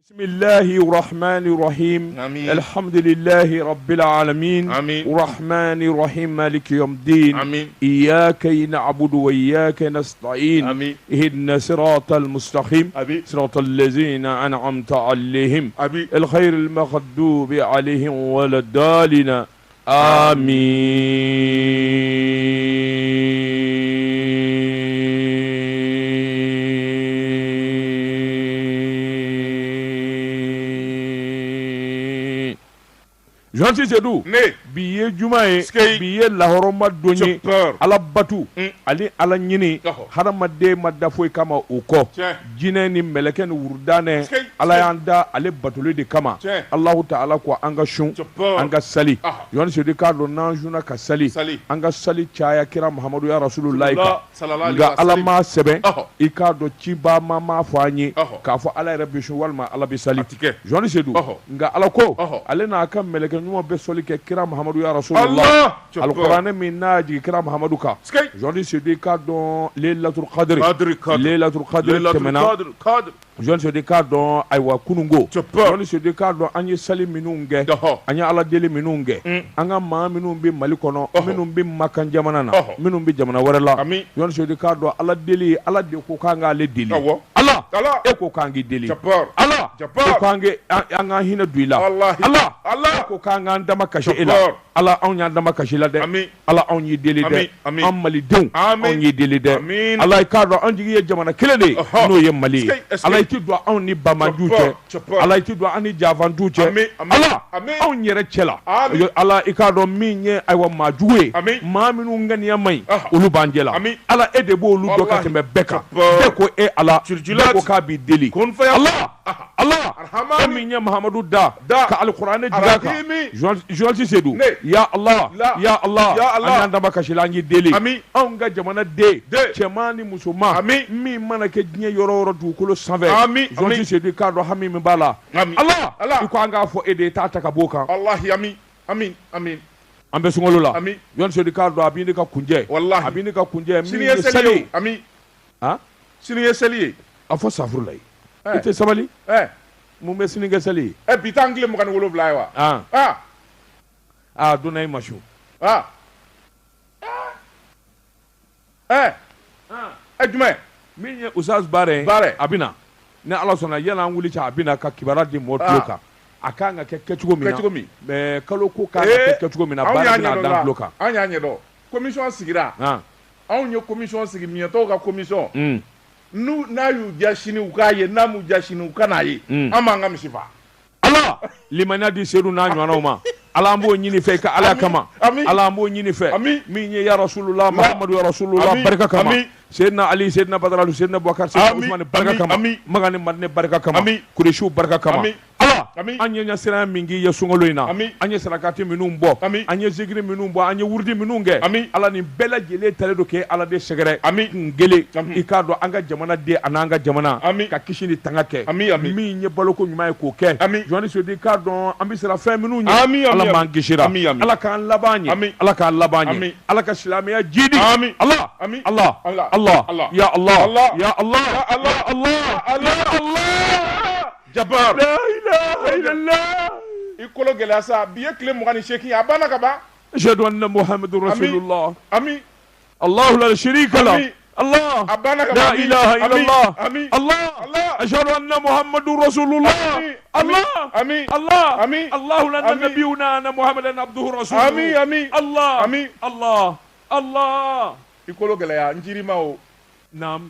بسم الله الرحمن الرحيم آمين. الحمد لله رب العالمين آمين. الرحمن الرحيم مالك يوم الدين آمين. إياك نعبد وإياك نستعين آمين. اهدنا صراط المستقيم آمين. صراط الذين أنعمت عليهم آمين. الخير المغضوب عليهم ولا الضالين Jean Cicedou Ne. biye juma ye Skei. biye lahoroma donye Chopper. ala batu ali ala ɲini Ɔhɔ. hadamaden ma da foyi kama o kɔ Tiɲɛ. jinɛ ni mɛlɛkɛ ni wurudannɛ Skei. ala y'an da ale batoli de kama Tiɲɛ. Allahu ta'ala ko an ka sun Chopper. an ka sali Aha. Yohane Sedi k'a dɔn n'an sunna ka sali Sali. an ka sali caya kira Muhamadu ya Rasulullahi kan Sallallahu alaihi nka wa ala sallam. m'a sɛbɛn Ɔhɔ. i k'a dɔn ciba ma fɔ an ye Ɔhɔ. k'a fɔ ala yɛrɛ bɛ sun walima ala bɛ sali A ti kɛ. Yohane Sedu Ɔhɔ. nka ala ko Ɔhɔ. ale n'a ka mɛlɛkɛ ɲuman bɛ sɔli kɛ kira Muhamadu ya Rasulullah Allah. Chopper. alkuranɛ min n'a jigi kira Muhamadu kan Skei. Yohane Sedu i k'a dɔn Laylatul Qadri Qadri. Laylatul Qadri Laylatul tɛmɛna Qadr. Yohane Sedu i k'a dɔn ayiwa kununko Chopper. Yohane Sedu i k'a dɔn an ye sali minnu kɛ Ɔhɔ. an ye ala deli minnu kɛ an ka maa minnu bɛ Mali kɔnɔ Ɔhɔ. minnu bɛ Makan jamana na Ɔhɔ. minnu bɛ jamana wɛrɛ la Ami. Yohane Sedu i k'a dɔn ala deli ala de ko k'an k'ale deli Awɔ. ala Allah. e ko k'an k'i deli Chopper. ala Jabbar. e ko an k'an hinɛ don i la Wallahi. ala Allah. e ko k'an k'an dama kasi e la Jabbar. ala anw y'an dama kasi la dɛ Ami. ala anw y'i deli dɛ Ami. Ami. an malidenw Ami. anw y'i deli dɛ Amin. ala i k'a dɔn an jigi ye jamana kelen de ye Ɔhɔ. n'o ye Mali ye Escape. ala i ti don anw ni Bamajuw cɛ Jabbar. Jabbar. ala i ti don an ni Jafantuw cɛ Ami. Ami. ala Ami. anw yɛrɛ cɛ la Ami. ala i k'a dɔn min ye ayiwa maa jugu ye Ami. maa minnu ŋaniya man ɲi Ɔhɔ. olu b'an jɛ la Ami. ala e de b'olu dɔn ka Wallahi. tɛmɛ bɛɛ kan Jabbar. bɛɛ ko e ala Cirjilat. bɛɛ ko k'a b'i deli Kun fayakun. ala ala Arhamani. e min ye Mahamadu da Da. ka alikuranɛ jig'a kan Arahimi. Joël Cicedou Ne. ya Allah La. ya Allah Ya Allah. an y'an dama kasi la an y'i deli Ami. anw ka jamana den Den. cɛman ni musoman Ami. min mana kɛ diɲɛ yɔrɔ o yɔrɔ dugukolo sanfɛ Ami. Joël Ami. Cicedou i k'a dɔn hami min b'a la Ami. Allah Allah. i ko an k'a fɔ e de ye t'a ta ka bɔ o kan Wallahi. Ami. Amin. Amin. an bɛ sunkalo la Ami. Joël Cicedou i k'a dɔn a b'i ni ka kunjɛ Wallahi. a b'i ni ka kunjɛ min Sini ye ye seli seli ye. Ami. han Sini ye seli ye. a fɔ safurula ye Eh. i tɛ sabali Eh. mun bɛ sini kɛ seli ye Bi taa an tile 27 ye wa? ah ah donna i ma su Ah. Jumɛn? min ye Usaz Bare Bare. a bɛna ni ala sɔnna yan'an wuli cɛ a bɛna ka kibaruya di mɔgɔ tulo kan a kan ka kɛ kɛcogo min na Kɛcogo min? mais kalo ko kan ka kɛ kɛcogo min na Anw baara y'a bɛna ɲɛdɔn dan tulo la. kan Anw y'a ɲɛdɔn. Commission sigira. ah Anw ye commission sigi miɲɛtɔw ka commission. mm N'a y'u ja sini u k'a ye n'a m'u ja sini u ka n'a ye. An b'an ka misi faa. ala limaniya di sedu n'a ɲɔgɔnnaw ma ala an b'o ɲini fɛ i ka ala Ami. kama Ami. ala an b'o ɲini fɛ Ami. min ye ya rasulullah Muhammadu ya rasulullah Ami. barika kama Ami. Seydina Ali Seydina Badaralu Seydina Bubakar Seydina Ami. Usmani barika Ami. kama Ami. Magani Madine barika kama Ami. Kureshiw barika kama Ami. ala Ami. an ye ɲɛsiranya min k'i ye sunkalo in na Ami. an ye sarakati minnu bɔ Ami. an ye zikiri minnu bɔ an ye wurudi minnu kɛ Ami. ala nin bɛɛ lajɛlen talen don k'e ala de sɛgɛrɛ Ami. kun kelen Ami. i k'a dɔn an ka jamana den a n'an ka jamana Ami. ka kisi ni tanga kɛ Ami. Ami. min ye baloko ɲuman ye k'o kɛ Ami. Joël Cicedou i k'a dɔn an bɛ siran fɛn minnu Ami. ɲɛ Ami. ala m'an kisira Ami. Ami. ala k'an laban ɲɛ Ami. ala k'an laban ɲɛ Ami. ala ka silamɛya jidi Ami. ala Ami. Allah Allah. Allah Allah. ya Allah Allah. ya Allah Ya Allah. ya Allah Allah. ya Allah Jabbar. la ilaha illallah I kolo gɛlɛya sa bi ye tile 28 a banna ka ban. أشهد أن محمد رسول الله Ami. الله لا شريك له أمين. الله أبانا لا كمان. إله إلا أمين. الله أمين. الله الله. أشهد أن محمد رسول الله أمين. الله أمين. الله أمين. الله لنا أمين. نبينا أن محمد عبده رسوله Ami. Ami. الله أمين. الله الله I kolo gɛlɛya n jirima o. نعم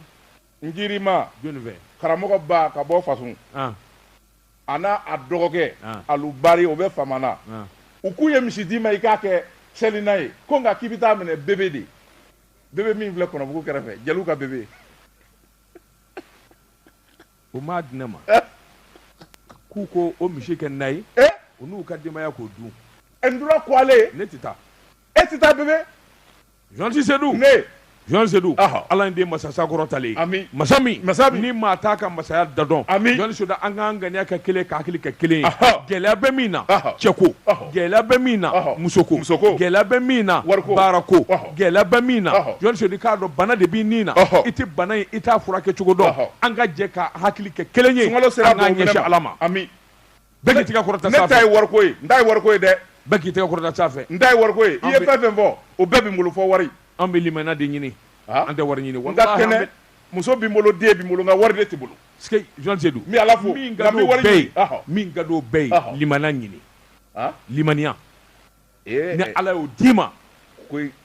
N jirima. جنفة Karamɔgɔ ba ka bɔ fasun. A n'a a dɔgɔkɛ. Alubari o bɛ famana. U k'u ye misi d'i ma i k'a kɛ selina ye. Ko nka k'i bɛ taa minɛ bebe de. Bebe min filɛ Kɔnɔbugu kɛrɛfɛ Jeliw ka bebe. وما دنما كوكو o misi kɛ na ye u n'u ka denbaya k'o dun Ndura ko ale. ne tɛ taa E tɛ taa bebe. Joël Cicedou Ne. Jean Sedou ala inde masa sakoro tale masami ni mata ka masaya dadon Jean Sedou an kan ganiya ka kele ka hakili ka kelen gɛlɛya bɛ min na cɛko gɛlɛya bɛ min na musoko gɛlɛya bɛ min na baarako gɛlɛya bɛ min na Jean Sedou k'a dɔn bana de b'i nin na i tɛ bana in i t'a furakɛ cogo dɔn an ka jɛ ka hakili kɛ kelen ye an ka ɲɛsin ala ma bɛɛ k'i tɛgɛ kɔrɔta sanfɛ ne ta ye wariko ye n ta ye wariko ye dɛ bɛɛ k'i tɛgɛ kɔrɔta sanfɛ n ta ye wariko ye i ye fɛn fɛn fɔ o bɛɛ b'i bolo fɔ wari an bɛ limaniya de ɲini an tɛ wari ɲini n ka kɛnɛ muso b'i bolo den b'i bolo nka wari de t'i bolo Jean Sedou n bɛ ala fo min ka d'o bɛɛ ye limaniya ɲini limaniya ni ala y'o d'i ma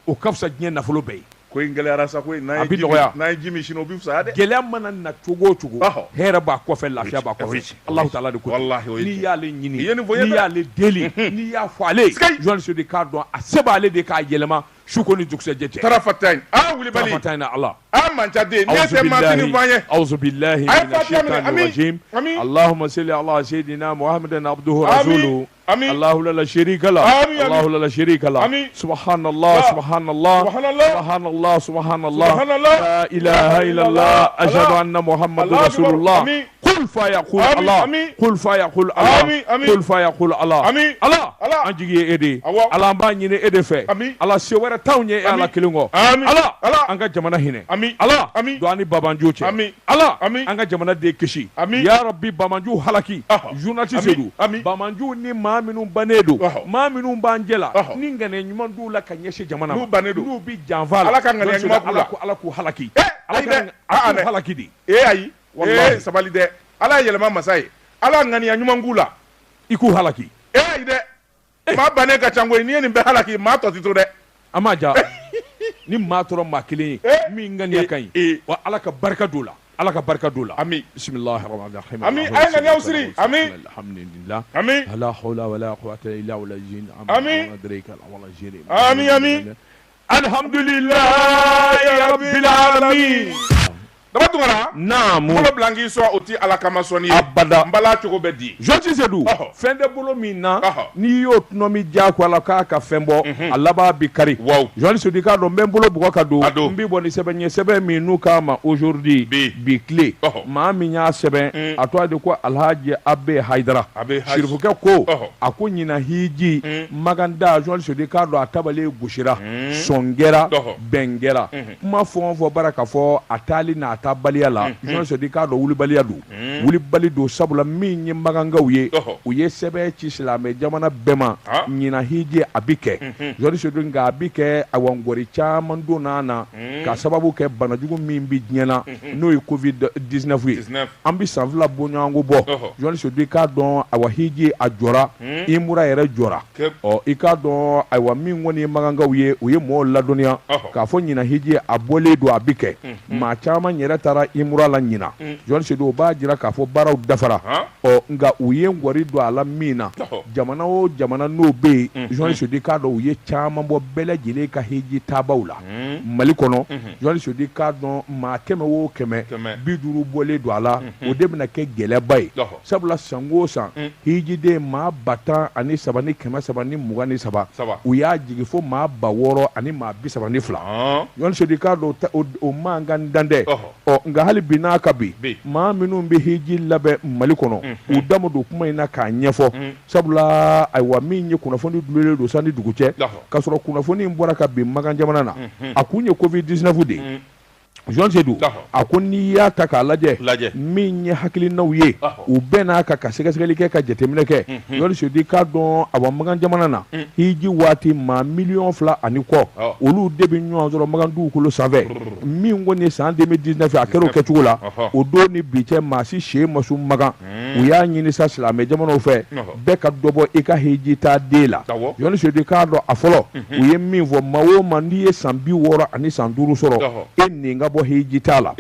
o ka fisa diɲɛ nafolo bɛɛ ye ko in gɛlɛyara sa ko n'a ye ji min sini o bɛ fisaya dɛ gɛlɛya mana na cogo o cogo hɛrɛ b'a kɔfɛ lafiya b'a kɔfɛ Alahu taala de ko n'i y'ale ɲini n'i y'ale deli n'i y'a fɔ ale Jean Sedou k'a dɔn a se b'ale de k'a yɛlɛma su ko ni dugusɛjɛ cɛ tarafatayin wulibali tarafatayin na ala mancaden ne tɛ maatini fɔ an ye awuzu bilahi mina shaitani rajim Allahumma salli ala sayyidina Muhammadin abduhu rasuluhu الله لا شريك له الله لا شريك له سبحان الله سبحان الله سبحان الله سبحان الله لا إله إلا الله أشهد أن محمد رسول الله قل فيقول الله قل فيقول الله قل فيقول الله الله أنجي إيدي الله باني إيدي في الله سوى تاوني الله كلمه الله أنك جمانا هنا الله دواني بابانجوتي الله أنك جمانا ديكشي يا ربي بابانجو هلاكي جوناتي سيدو بابانجو ني minnu banedo ma minnu banjela ni ngane nyuman du la ka nyeshe jamana nu banedo nu bi janval ala ka ngane nyuma kula ala ku halaki ala ka halaki di ayi wallahi sabali de ala yelema masai ala ngani nyuma ngula iku halaki ayi de ma bane ka chango ni be halaki ma to tito de amaja ni ma toro ma kile mi ngani kan wa ala ka barka dola ala ka barka dola ami bismillahir rahmanir rahim ami ay nga usri ami alhamdulillah ami la hawla wala quwwata illa billah ami adrika wala jiri ami ami alhamdulillah ya rabbil alamin daba tungara naam bolo blangi so oti ala kama soni abada mbala chogo bedi Jean Sedou fende bolo minna ni yo tnomi jako ala ka fembo alaba bikari Jean Sedou ka do mbolo bugo ka do mbi boni sebe minu kama aujourd'hui bi clé ma minya sebe atwa de ko alhaji abbe haidara shirfuke ko akunyina hiji maganda Jean Sedou ka do atabale gushira songera bengera ma fo baraka fo atali na tabaliya la Jean Sedou k'a dɔn wulibaliya don wulibali don sabula min ye magangaw ye u ye sɛbɛn ci silamɛ jamana bɛɛ ma ɲina hiji a bi kɛ Jean Sedou nka a bi kɛ awangɔri caman don n'a na ka sababu kɛ banajugu min bi diɲɛ na n'o ye covid-19 ye an bi san fila bɔɲɔgɔnko bɔ Jean Sedou k'a dɔn awa hiji a jɔra i mura yɛrɛ jɔra i k'a dɔn ayiwa min kɔni ye magangaw ye u ye mɔgɔw ladɔnniya k'a fɔ ɲina hiji a bɔlen don a bi kɛ maa caman yɛrɛ taara imura la ɲina Jean Sedou b'a jira k'a fɔ baaraw dafara nka u ye ngɔri don a la min na jamana o jamana n'o bɛ yen Jean Sedou k'a dɔn u ye caman bɔ bɛɛ lajɛlen ka hiji taabaw la Mali kɔnɔ Jean Sedou k'a dɔn maa 100 o 100 50 bɔlen don a la o de bɛna kɛ gɛlɛyaba ye sabula san o san hijiden maa 103 ni 323 u y'a jigin fo maa 600 ani maa 32 Jean Sedou k'a dɔn o man kan dan dɛ nka hali bi n'a ka bi maa minnu bɛ hiji labɛn Mali kɔnɔ u da ma don kuma in na k'a ɲɛfɔ sabula ayiwa min ye kunnafoni dulolen don sanni dugu cɛ k'a sɔrɔ kunnafoni in bɔra ka bin Magan jamana na a kun ye covid-19 de ye Jean Sedou a ko n'i y'a ta k'a lajɛ min ye hakilinaw ye u bɛɛ n'a ka sɛgɛsɛgɛli kɛ ka jateminɛ kɛ Jean Sedou k'a dɔn awa Magan jamana na hiji waati maa 2,000,000 ani kɔ olu de bɛ ɲɔgɔn sɔrɔ Magan dugukolo sanfɛ min ko ni san 2019 a kɛra o kɛcogo la o don ni bi cɛ maa si se ma sun Magan u y'a ɲini sa silamɛ jamanaw fɛ bɛɛ ka dɔ bɔ i ka hiji ta den la Jean Sedou k'a dɔn a fɔlɔ u ye min fɔ maa o maa n'i ye san 60 ani san 5 sɔrɔ e nin ka bɔ bɔ hiji t'a la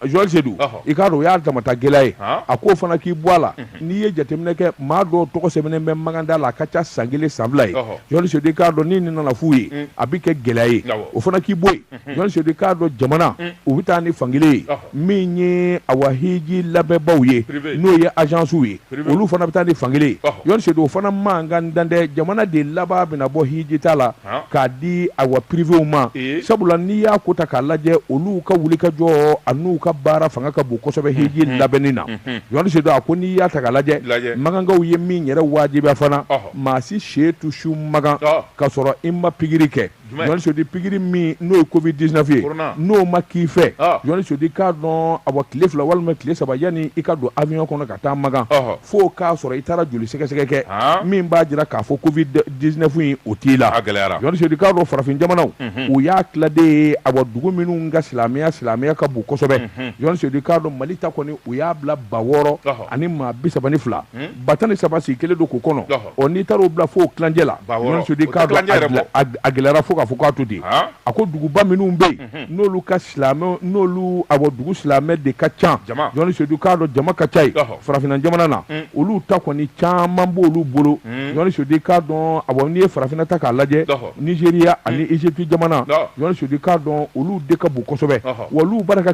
Joël Sedou i k'a dɔn o y'a damata gɛlɛya ye a k'o fana k'i bɔ a la n'i ye jateminɛ kɛ maa dɔw tɔgɔ sɛbɛnnen bɛ Maganda la a ka ca san 1 san 2 ye Joël Sedou i k'a dɔn ni nin nana f'u ye a bɛ kɛ gɛlɛya ye o fana k'i bɔ yen Joël Sedou i k'a dɔn jamana u bɛ taa ni fankelen ye min ye awa hiji labɛnbaw ye n'o ye agences ye olu fana bɛ taa ni fankelen ye Joël Sedou o fana man kan dan dɛ jamana de laban bɛna bɔ hiji t'a la k'a di awa privéw ma sabula n'i y'a ko ta k'a lajɛ olu ka wulikajɔ a n'u ka baara fanga ka bon kosɛbɛ hiji labɛnni na Joël Sedou a ko n'i y'a ta k'a lajɛ Magankaw ye min yɛrɛ wajibiya fana maa si see tu su Magan ka sɔrɔ i ma pikiri kɛ Joël Sedou pikiri min n'o ye Covid-19 ye n'o ma k'i fɛ Joël Sedou k'a dɔn awa tile 2 walima tile 3 yanni i ka don avion kɔnɔ ka taa Magan fo k'a sɔrɔ i taara joli sɛgɛsɛgɛ kɛ min b'a jira k'a fɔ Covid-19 in o t'i la Joël Sedou k'a dɔn farafin jamanaw u y'a tiladen ye awa dugu minnu ka silamɛya ka bon kosɛbɛ Joël Sedou k'a dɔn Mali ta kɔni u y'a bila ba 6 ani maa 32 ba 13 sigi kelen don k'o kɔnɔ n'i taara o bila fo kilancɛ la Joël Sedou k'a dɔn a gɛlɛyara fo k'a fɔ k'a to ten a ko duguba minnu bɛ yen n'olu ka silamɛ n'olu awa dugu silamɛ de ka ca Joël Sedou k'a dɔn jama ka ca ye farafinna jamana na olu ta kɔni caman b'olu bolo Joël Sedou k'a dɔn awa n'i ye farafinna ta k'a lajɛ Nigeria ani Egypte jamana Joël Sedou k'a dɔn olu de ka bon kosɛbɛ wa olu baara ka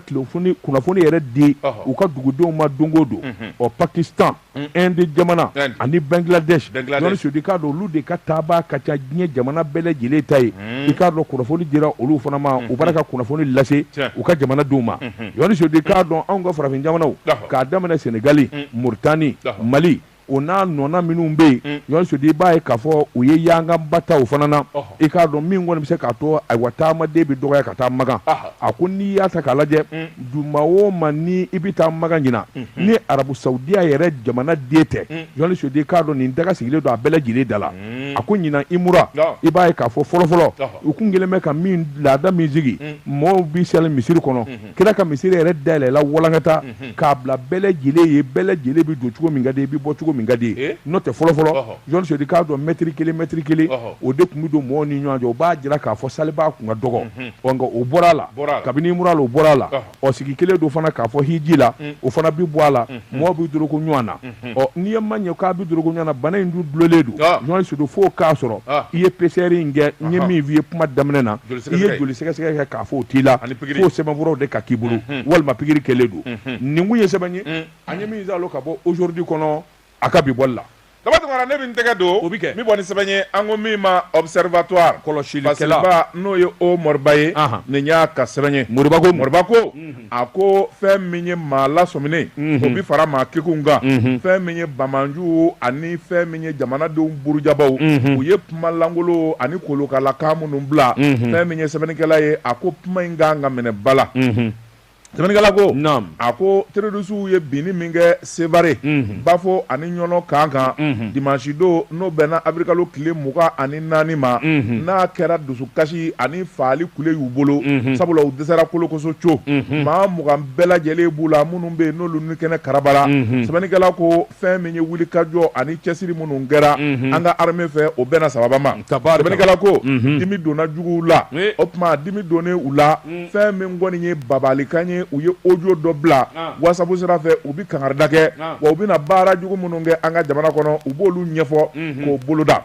kunnafoni yɛrɛ di u ka dugudenw ma don o don Pakistan Inde jamana ani Bangladesh Joël Sedou k'a dɔn olu de ka taabaa ka ca diɲɛ jamana bɛɛ lajɛlen ta ye i k'a dɔn kunnafoni dira olu fana ma u baara ka kunnafoni lase u ka jamanadenw ma Joël Sedou k'a dɔn anw ka farafin jamanaw k'a daminɛ Senegali Mauritanie Mali o n'a nɔna minnu bɛ yen Joël Sedou i b'a ye k'a fɔ u ye yanganba ta o fana na i k'a dɔn min kɔni bɛ se k'a to ayiwa taamaden bɛ dɔgɔya ka taa Magan a ko n'i y'a ta k'a lajɛ duma o ma ni i bɛ taa Magan ɲina ni Arabu Saudiya yɛrɛ jamana den tɛ Joël Sedou k'a dɔn nin daga sigilen don a bɛɛ lajɛlen da la a ko ɲinan i mura i b'a ye k'a fɔ fɔlɔfɔlɔ u kun kɛlen bɛ ka min laada min sigi mɔgɔw b'i seli misiri kɔnɔ kira ka misiri yɛrɛ dayɛlɛla walankata k'a bila bɛɛ lajɛlen ye bɛɛ lajɛlen bɛ don cogo min ka di i bɛ bɔ cogo min ka di ye n'o tɛ fɔlɔfɔlɔ Joël Sedou k'a dɔn mètre kelen o de tun bɛ don mɔgɔw ni ɲɔgɔn cɛ o b'a jira k'a fɔ saliba kun ka dɔgɔ nka o bɔra a la kabini mura la o bɔra a la sigi kelen don fana k'a fɔ hiji la o fana bɛ bɔ a la mɔgɔw bɛ doroko ɲɔgɔn na n'i ye ma ɲɛ k'a bɛ doroko ɲɔgɔn na bana in dun dulonlen don Joël Sedou fo k'a sɔrɔ i ye PCR in kɛ n ye min f'i ye kuma daminɛ na i ye joli sɛgɛsɛgɛ kɛ k'a fɔ o t'i la fo sɛbɛnfuraw de ka k'i bolo walima pikiri kɛlen don nin kun ye sɛbɛn ye an ye min zalo ka bɔ aujourd'hui kɔnɔ a ka bi bɔli la Dabatungara ne bɛ n tɛgɛ don o bɛ kɛ min bɔ ni sɛbɛn ye an ko min ma observatoire kɔlɔsilikɛla n'o ye o Moriba ye nin y'a ka sɛbɛn ye Moriba ko a ko fɛn min ye maa lasɔminen o bɛ fara maa kekunw kan fɛn min ye bamanju ani fɛn min ye jamanadenw burujabaw u ye kuma langolo ani kolokalakan minnu bila fɛn min ye sɛbɛnnikɛla ye a ko kuma in kan ka minɛ ba la sɛbɛnnikɛla ko a ko terrorisiw ye binni min kɛ Sevare Bafo ani Ɲɔnɔ kan dimanche don n'o bɛnna avrikalo tile 24 ma n'a kɛra dusukasi ani faali kule y'u bolo sabula u dɛsɛra kolokoso co maa 20 bɛɛ lajɛlen b'u la minnu bɛ yen n'olu ni kɛnɛ karabara sɛbɛnnikɛla ko fɛn min ye wulikajɔ ani cɛsiri minnu kɛra an ka armée fɛ o bɛnna sababa ma sɛbɛnnikɛla ko dimi donna juguw la o tuma dimi donnen u la fɛn min kɔni ye babalikan ye u ye audio dɔ bila WhatsApp sira fɛ u bɛ kangarida kɛ wa u bɛna baara jugu minnu kɛ an ka jamana kɔnɔ u b'olu ɲɛfɔ k'o boloda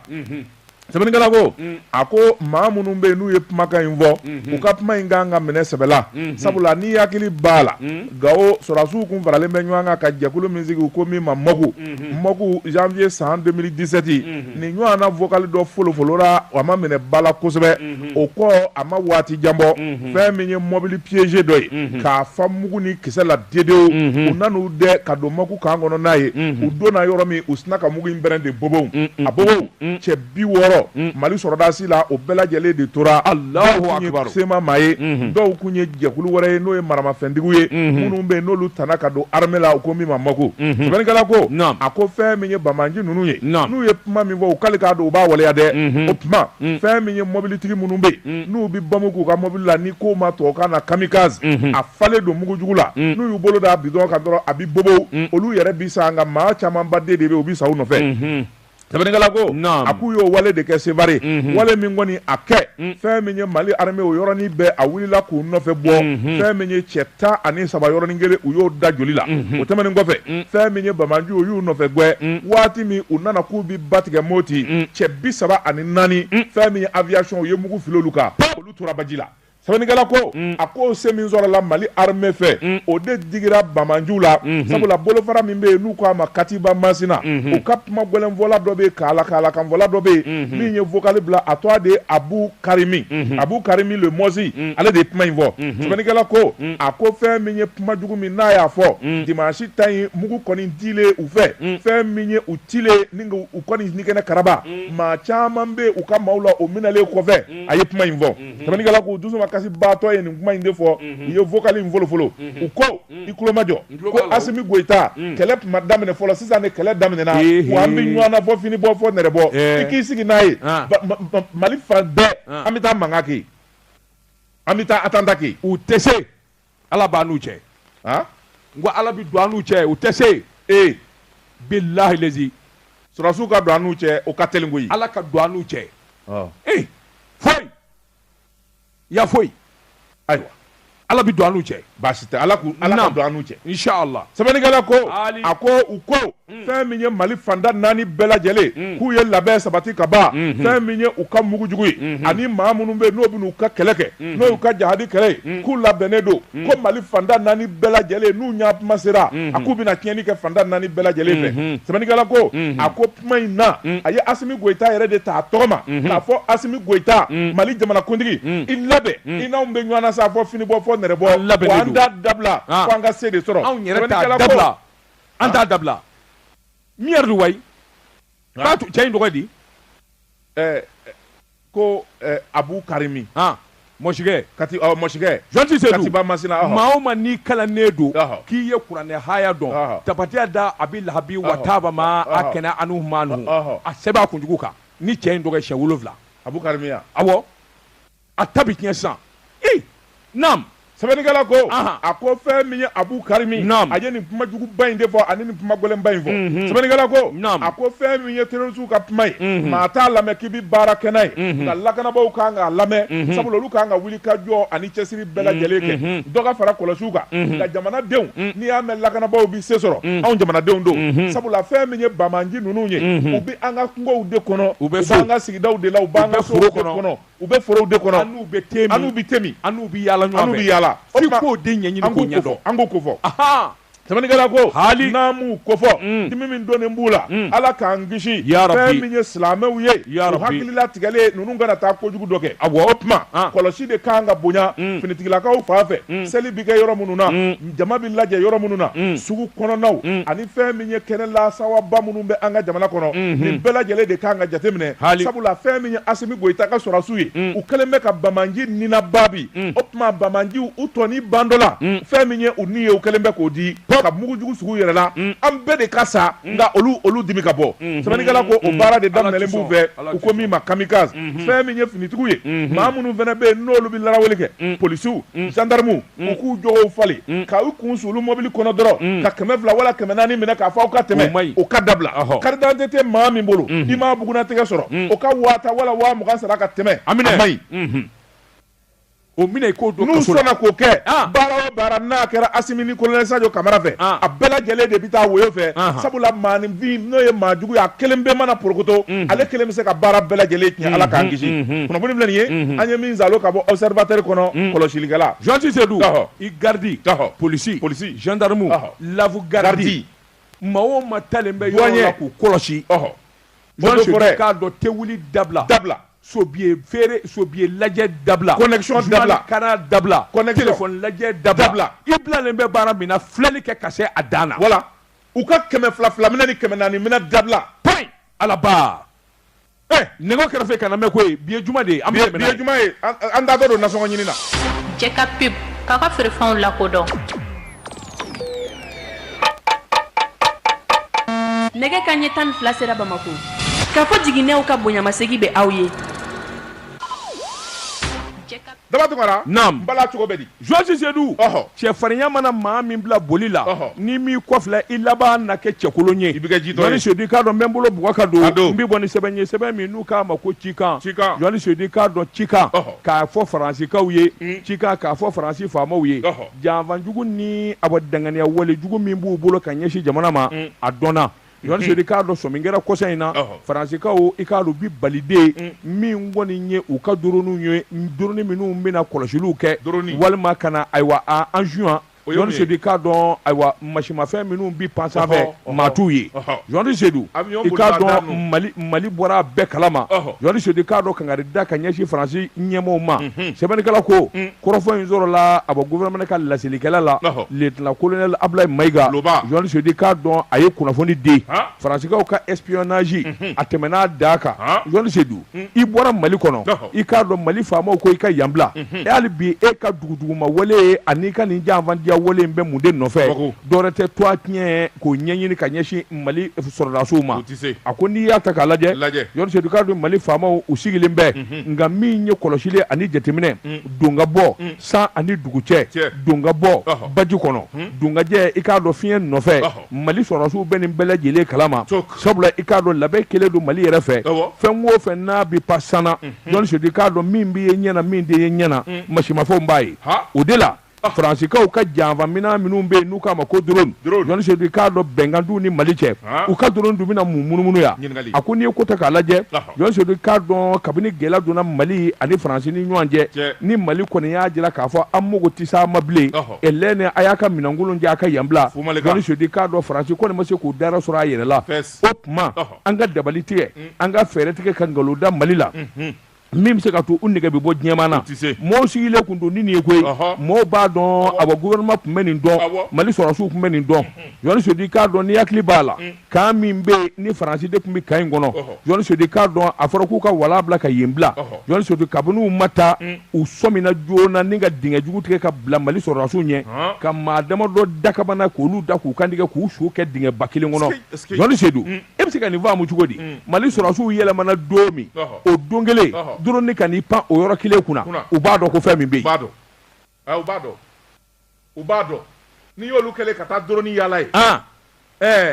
sɛbɛnnikɛla ko a ko maa minnu bɛ yen n'u ye kumakan in fɔ u ka kuma in kan ka minɛ sɛbɛla sabula ni hakili b'a la Gao sɔrɔdasiw kun faralen bɛ ɲɔgɔn kan ka jɛkulu min sigi ko min ma Mogu janvier san 2017 nin ɲɔgɔn na vocal dɔ folofolola a ma minɛ ba la kosɛbɛ o kɔ a ma waati jan bɔ fɛn min ye mobili piégé dɔ ye k'a fa mugu ni kisɛ la dedew u nan'u dɛ ka don Mogu kan kɔnɔ n'a ye u donna yɔrɔ min u sina ka mugu in bɛrɛn de bobow a bobow cɛ 60 Mali sɔrɔdasi la o bɛɛ lajɛlen de tora Allahu Akbar sema maa ye dɔw kun ye jɛkulu wɛrɛ ye n'o ye maramafɛntigiw ye minnu bɛ yen n'olu tana ka don armée la u ko min ma Mogu sɛbɛnnikɛla ko a ko fɛn min ye bamanji ninnu ye n'u ye kuma min fɔ u k'ale k'a dɔn u b'a waleya dɛ o tuma fɛn min ye mobilitigi minnu bɛ yen n'u bɛ bamu k'u ka mobili la ni ko ma tubabukan na kamikaze a falen don mugujugu la n'u y'u bolo da bidon kan dɔrɔn a bɛ bobo olu yɛrɛ bi sa nka maa caman ba den de bɛ yen u bɛ sa u nɔfɛ Sabanikala ko a k'u y'o wale de kɛ Sevare wale min kɔni a kɛ fɛn min ye Mali armée o yɔrɔnin bɛɛ a wulila k'u nɔfɛ bɔ fɛn min ye cɛ 13 yɔrɔnin kelen u y'o da joli la o tɛmɛnen kɔfɛ fɛn min ye Bamanju u y'u nɔfɛ gɛn waati min u nana k'u bi ba tigɛ Moti cɛ 34 fɛn min ye aviation u ye mugu fili olu kan olu tora baji la Sabanikala ko a ko se min sɔrɔla Mali armée fɛ o de digira Bamanju la sabula bolofara min bɛ yen n'u k'a ma Katiba Masina u ka kuma gɛlɛnfɔla dɔ bɛ kala kanfɔla dɔ bɛ yen min ye vocal bila a tɔgɔ de Abu Karimi Abu Karimi le Mozi ale de ye kuma in fɔ Sabanikala ko a ko fɛn min ye kuma jugu min n'a y'a fɔ dimanche ta in mugu kɔni dilen u fɛ fɛn min ye u cilen ni u kɔni ɲɛgɛnɛ karaba maa caman bɛ u ka maaw la o minɛlen kɔfɛ a ye kuma in fɔ Sabanikala ko dusuma kasi baatɔ ye nin kuma in de fɔ u ye vocal in fɔlɔ u ko i kulo ma jɔ ko Asimi Goita kɛlɛ tuma daminɛ fɔlɔ sisan ni kɛlɛ daminɛna wa an bɛ ɲɔgɔn na fɔ fini bɔ fɔ nɛrɛ bɔ i k'i sigi n'a ye Mali fan bɛɛ an bɛ taa mankan kɛ an bɛ taa attentat kɛ u tɛ se Ala b'a n'u cɛ n ko Ala bi don an n'u cɛ u tɛ se bilahi lezi sɔrɔsiw ka don an n'u cɛ o ka teli koyi Ala ka don an n'u cɛ foyi ya foyi ayiwa Ala bi don an n'u cɛ baasi tɛ Ala ka don an n'u cɛ inshallah Sabanikala ko a ko u ko fɛn min ye Mali fanda 4 bɛɛ lajɛlen k'u ye labɛn sabati ka ban fɛn min ye u ka mugu jugu ye ani maa minnu bɛ n'o bɛ n'u ka kɛlɛ kɛ n'o y'u ka jahadi kɛlɛ ye k'u labɛnnen don ko Mali fanda 4 bɛɛ lajɛlen n'u ɲa kuma sera a k'u bɛna tiɲɛni kɛ fanda 4 bɛɛ lajɛlen fɛ Sabanikala ko a ko kuma in na a ye Asimi Goita yɛrɛ de ta a tɔgɔ ma k'a fɔ Asimi Goita Mali jamanakuntigi i labɛn i n'anw bɛ ɲɔgɔn na sa fɔ fini bɔ fɔ nɛrɛ bɔ wa an t'a dabila fo an ka se de sɔrɔ anw yɛrɛ t'a dabila an t'a dabila min yɛrɛ do wayi cɛ in tɔgɔ di ko Abu Karimi mɔsikɛ mɔsikɛ Jonti Seydou Katiba Masina maa o maa n'i kalannen don k'i ye kuranɛ haya dɔn tabatiya da Abi Lahabi wa taaba ma a kɛnɛ anu humanu a sɛbɛn a kunjugu kan ni cɛ in tɔgɔ ye Siyɛ 7 Abu Karimi ya awɔ a ta bi tiɲɛ sisan naam Sabanikala ko a ko fɛn min ye Abu Karimi a ye nin kuma juguba in de fɔ ani nin kuma gɛlɛnba in fɔ Sabanikala ko a ko fɛn min ye terroriste ka kuma ye maa t'a lamɛn k'i bi baara kɛ n'a ye nka lakanabaaw kan k'a lamɛn sabula olu kan ka wuli ka jɔ ani cɛsiri bɛɛ lajɛlen kɛ dɔ ka fara kɔlɔsiw kan nka jamanadenw n'i y'a mɛn lakanabaaw bi se sɔrɔ anw jamanadenw don sabula fɛn min ye Bamanji ninnu ye u bɛ an ka kungow de kɔnɔ u b'an ka sigidaw de la u b'an ka sow de kɔnɔ u bɛ forow de kɔnɔ an n'u bɛ temi an n'u bɛ yaala ɲɔgɔn fɛ f'i k'o de ɲɛɲini k'o ɲɛdɔn an k'o ko fɔ Sabanikala ko n'an m'u ko fɔ dimi min donnen b'u la Ala k'an kisi fɛn min ye silamɛw ye u hakili latigɛlen ninnu kana taa kojugu dɔ kɛ o tuma kɔlɔsi de kan ka bonya finitigilakaw fan fɛ seli bi kɛ yɔrɔ minnu na jama bi lajɛ yɔrɔ minnu na sugu kɔnɔnaw ani fɛn min ye kɛnɛ lasawaba minnu bɛ an ka jamana kɔnɔ nin bɛɛ lajɛlen de kan ka jateminɛ sabula fɛn min ye Asimi Goita ka sɔrɔsiw ye u kɛlen bɛ ka Bamanji nina babi o tuma Bamanji u tɔni ban dɔ la fɛn min ye u ni ye u kɛlen bɛ k'o di ka mugujugu sugu yɛrɛ la an bɛɛ de ka sa nka olu dimi ka bɔ Sabanikala ko o baara de daminɛlen b'u fɛ u ko min ma kamikaze fɛn min ye finitigiw ye maa minnu fana bɛ yen n'olu bɛ laraweli kɛ polisiw gendarmew u k'u jɔgɔw falen ka u kun su olu mɔbili kɔnɔ dɔrɔn ka 200 wala 400 minɛ k'a fɔ aw ka tɛmɛ o ka dabila carte d'identité maa min bolo i m'a bugunatigɛ sɔrɔ o ka 1000 wala 20,000 sara ka tɛmɛ a maɲi o minɛ k'o don n'u sɔnna k'o kɛ baara o baara n'a kɛra Asimi ni Colonel Sadio Kamara fɛ a bɛɛ lajɛlen de bɛ taa woyo fɛ sabula maaninfin n'o ye maa jugu ye a kelen bɛɛ mana porokoto ale kelen bɛ se ka baara bɛɛ lajɛlen tiɲɛ Ala k'an kisi kunnafoni filɛ nin ye an ye min zalo ka bɔ observateur kɔnɔ kɔlɔsilikɛla Jonti Seydou i gardi polisi gendarme lafu gardi maa o maa talen bɛ yɔrɔ la k'u kɔlɔsi Jonti k'a dɔn tɛ wuli dabila sobiye feere sobiye lajɛ dabila connexion dabila kana dabila téléphone lajɛ dabila i bilalen bɛ baara min na filɛli kɛ ka se a dan na wala u ka 200 minɛ ni 400 minɛ dabila point alaba nɛgɛ kɛrɛfɛ kana mɛn koyi bi ye juma de ye bi ye juma ye an da don nasɔngɔ ɲini na jɛ ka pib k'a ka feerefɛnw lakodɔn nɛgɛ kanɲɛ 12 sera Bamako k'a fɔ jiginɛw ka bonyamasegin bɛ aw ye Dabatungara Naam bala cogo bedi Josi Seydou cɛ farinya mana maa min bila boli la ni mi kɔfilɛ i laban na kɛ cɛkolon ye Jɔni Seydou k'a dɔn n bɛ n bolo bugɔ ka don n bɛ bɔ ni sɛbɛn ye sɛbɛn min n'u k'a ma ko cikan Jɔni Seydou k'a dɔn cikan k'a fɔ faransikaw ye cikan k'a fɔ faransi faamaw ye janfanjugu ni a bɔ danganiya wale jugu min b'u bolo ka ɲɛsin jamana ma a dɔnna Jɔni Seydou k'a dɔn sɔmi kɛra kɔsa in na faransikaw i k'a dɔn bi baliden min kɔni ye u ka drones ye drone minnu bɛna kɔlɔsiliw kɛ walima kana ayiwa en juin Jɔni Seydou k'a dɔn ayiwa masimafɛn minnu bi pan sanfɛ maa t'u ye Jɔni Seydou i k'a dɔn Mali bɔra a bɛɛ kalama Jɔni Seydou k'a dɔn kangari da ka ɲɛsin faransi ɲɛmɔgɔw ma sɛbɛnnikɛla ko kɔrɔfɔ in sɔrɔla a bɔ gouvernement ka lasilikɛla la lieutenant colonel Ablaye Mayiga Jɔni Seydou k'a dɔn a ye kunnafoni di faransikaw ka espionnage a tɛmɛna da kan Jɔni Seydou i bɔra Mali kɔnɔ i k'a dɔn Mali faamaw ko i ka yan bila hali bi e ka duguduguma wale ani ka nin janfandiya wale in bɛ mun de nɔfɛ dɔwɛrɛ tɛ toi tiɲɛ k'o ɲɛɲini ka ɲɛsin Mali sɔrɔdasiw ma a ko n'i y'a ta k'a lajɛ Jɔni Seydou k'a dɔn Mali faamaw u sigilen bɛ nka min ye kɔlɔsili ani jateminɛ don ka bɔ san ani dugu cɛ don ka bɔ baji kɔnɔ don ka jɛ i k'a dɔn fiɲɛ nɔfɛ Mali sɔrɔdasiw bɛ nin bɛɛ lajɛlen kalama sabula i k'a dɔn labɛn kelen don Mali yɛrɛ fɛ fɛn o fɛn n'a bi pa sanna Jɔni Seydou k'a dɔn min b'i ye ɲɛna min tɛ ye ɲɛna masimafɛnw b'a ye o de la faransikaw ka janfanminɛn minnu bɛ yen n'u k'a ma ko drone Jɔni Seydou k'a dɔn bɛnkan t'u ni Mali cɛ u ka drone dun bɛna mun munumunu ya a ko n'i ye ko ta k'a lajɛ Jɔni Seydou k'a dɔn kabini gɛlɛya donna Mali ani faransi ni ɲɔgɔn cɛ ni Mali kɔni y'a jira k'a fɔ an mago tɛ s'a ma bilen ɛlɛn a y'a ka minɛnkolon jɛ a ka yan bila Jɔni Seydou k'a dɔn faransi kɔni ma se k'u dara sɔrɔ a yɛrɛ la o tuma an ka dabali tigɛ an ka fɛɛrɛ tigɛ ka nkalon da Mali la min bɛ se ka to u nɛgɛ bɛ bɔ diɲɛma na mɔɔw sigilen kun don ni nin ye koyi mɔɔw b'a dɔn a bɔ gouvernement tun bɛ nin dɔn Mali sɔrɔdasiw tun bɛ nin dɔn Jɔni Seydou k'a dɔn ni hakili b'a la kan min bɛ yen ni faransi de tun bɛ kan in kɔnɔ Jɔni Seydou k'a dɔn a fɔra k'u ka wala bila ka yen bila Jɔni Seydou kabini u ma taa u sɔmina joona ni ka dingɛ jugu tigɛ ka bila Mali sɔrɔdasiw ɲɛ ka maa damadɔ dakabana k'olu da k'u kantigɛ k'u su kɛ dingɛ ba kelen kɔnɔ Jɔni Seydou e bɛ se ka nin faamu cogo di Mali sɔrɔdasiw yɛlɛmana don min o don kelen drone ka n'i pan o yɔrɔ kelen kunna u b'a dɔn ko fɛn min bɛ yen u b'a dɔn n'i y'olu kɛlen ka taa drone yaala ye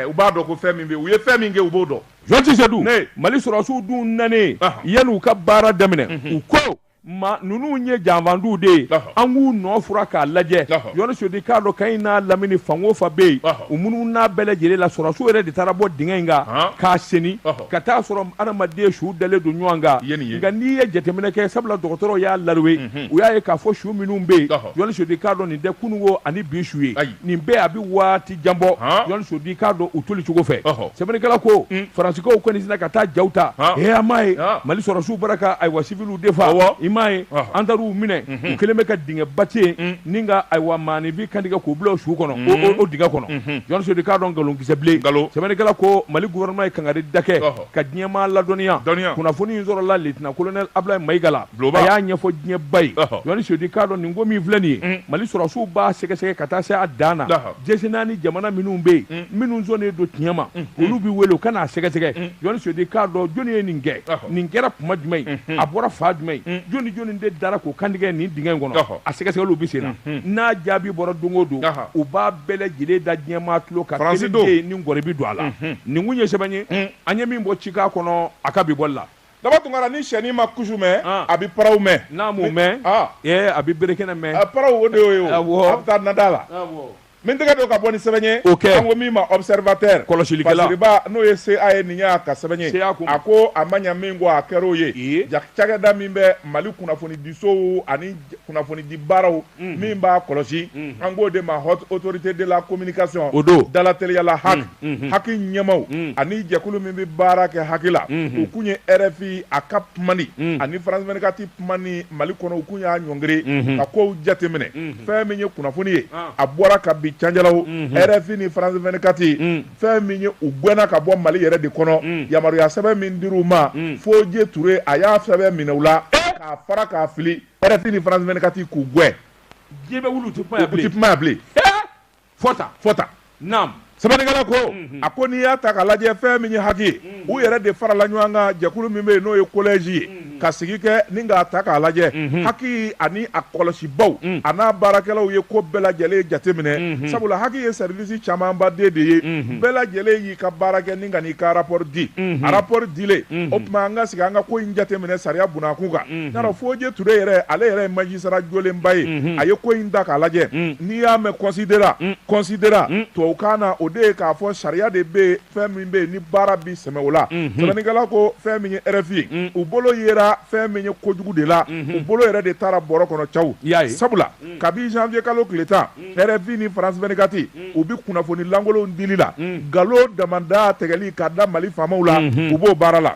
u b'a dɔn ko fɛn min bɛ yen u ye fɛn min kɛ u b'o dɔn Jɔni Seydou Mali sɔrɔdasiw dun nanen yanni u ka baara daminɛ u ko ninnu ye janfanduw de ye an k'u nɔ fura k'a lajɛ Jɔni Seydou k'a dɔn kan in n'a lamini fan o fan bɛ yen u minnu n'a bɛɛ lajɛlen la sɔrɔdasiw yɛrɛ de taara bɔ dingɛ in kan k'a seni ka taa sɔrɔ adamaden su dalen don ɲɔgɔn kan nka n'i ye jateminɛ kɛ sabula dɔgɔtɔrɔw y'a ladon u y'a ye k'a fɔ su minnu bɛ yen Jɔni Seydou k'a dɔn nin tɛ kununko ani bi su ye nin bɛɛ a bɛ waati jan bɔ Jɔni Seydou k'a dɔn u toli cogo fɛ sɛbɛnnikɛla ko faransikaw kɔni sina ka taa jaw ta an m'a ye Mali sɔrɔdasiw bɔra ka ayiwa civiliw defa m'a ye an taar'u minɛ u kelen bɛ ka dingɛ bati ye ni ka ayiwa maanifin kantigɛ k'u bila o su kɔnɔ o dingɛ kɔnɔ Jɔni Seydou k'a dɔn nkalon kisɛ bilen sɛbɛnnikɛla ko Mali gouvernement ye kangari da kɛ ka diɲɛmaa ladɔnniya kunnafoni in sɔrɔla lieutenant colonel Ablaye Mayiga la a y'a ɲɛfɔ diɲɛba ye Jɔni Seydou k'a dɔn nin ko min filɛ nin ye Mali sɔrɔdasiw b'a sɛgɛsɛgɛ ka taa se a dan na G5 ni jamana minnu bɛ yen minnu sɔnnen don tiɲɛ ma olu bɛ wele u ka n'a sɛgɛsɛgɛ Jɔni Seydou k'a dɔn jɔnni ye nin kɛ nin kɛra kuma jumɛn a bɔra fa jumɛn jɔnni de dara k'o kantigɛ nin dingɛ in kɔnɔ a sɛgɛsɛgɛliw bɛ sen na n'a jaabi bɔra don o don u b'a bɛɛ lajɛlen da diɲɛmaa tulo kan kelen tɛ yen ni ngɔri bɛ don a la nin kun ye sɛbɛn ye an ye min bɔ cikan kɔnɔ a ka bi bɔli la Dabatungara ni sɛni ma kusu mɛn a bɛ paraw mɛn n'a m'o mɛn a bɛ berekɛnɛ mɛn paraw o de y'o ye o a bɛ taa nada la min tɛgɛ don ka bɔ ni sɛbɛn ye an ko min ma observateur kɔlɔsilikɛla fasiriba n'o ye CA ye nin y'a ka sɛbɛn ye a ko a ma ɲɛ min kɔ a kɛr'o ye cakɛda min bɛ Mali kunnafoni disow ani kunnafoni di baaraw min b'a kɔlɔsi an k'o de ma haute autorité de la communication o don dalateliyala haki ɲɛmaw ani jɛkulu min bɛ baara kɛ haki la u kun ye RFI a ka kumani ani France 24 kumani Mali kɔnɔ u kun y'a ɲɔngiri ka kow jateminɛ fɛn min ye kunnafoni ye a bɔra ka bi canjalaw RFI ni France 24 fɛn min ye u gɛnna ka bɔ Mali yɛrɛ de kɔnɔ yamaruya sɛbɛn min dir'u ma Fodje Touré a y'a sɛbɛn minɛ u la k'a fara k'a fili RFI ni France 24 k'u gɛn diɲɛ bɛ wuli u tɛ kuma yan bilen u tɛ kuma yan bilen fɔta naam sɛbɛnnikɛla ko a ko n'i y'a ta k'a lajɛ fɛn min ye haki ye u yɛrɛ de farala ɲɔgɔn kan jɛkulu min bɛ yen n'o ye collège ye ka sigi kɛ ni k'a ta k'a lajɛ haki ani a kɔlɔsibaw a n'a baarakɛlaw ye ko bɛɛ lajɛlen jateminɛ sabula haki ye service camanba den de ye bɛɛ lajɛlen y'i ka baara kɛ ni ka n'i ka rapport di a rapport dilen o tuma an ka sigi an ka ko in jateminɛ sariya bunakun kan yarɔ Fodje Touré yɛrɛ ale yɛrɛ ye magistrat jolenba ye a ye ko in ta k'a lajɛ n'i y'a mɛn considéra tubabukan na o de ye k'a fɔ sariya de bɛ fɛn min bɛ yen ni baara bi sɛmɛ o la sɛbɛnnikɛla ko fɛn min ye RFI u bolo yera fɛn min ye kojugu de la u bolo yɛrɛ de taara bɔrɔ kɔnɔ caw sabula kabi janvier kalo tile 10 RFI ni France 24 u bi kunnafoni lankolonw dili la nkalon damanda tɛgɛli k'a da Mali faamaw la u b'o baara la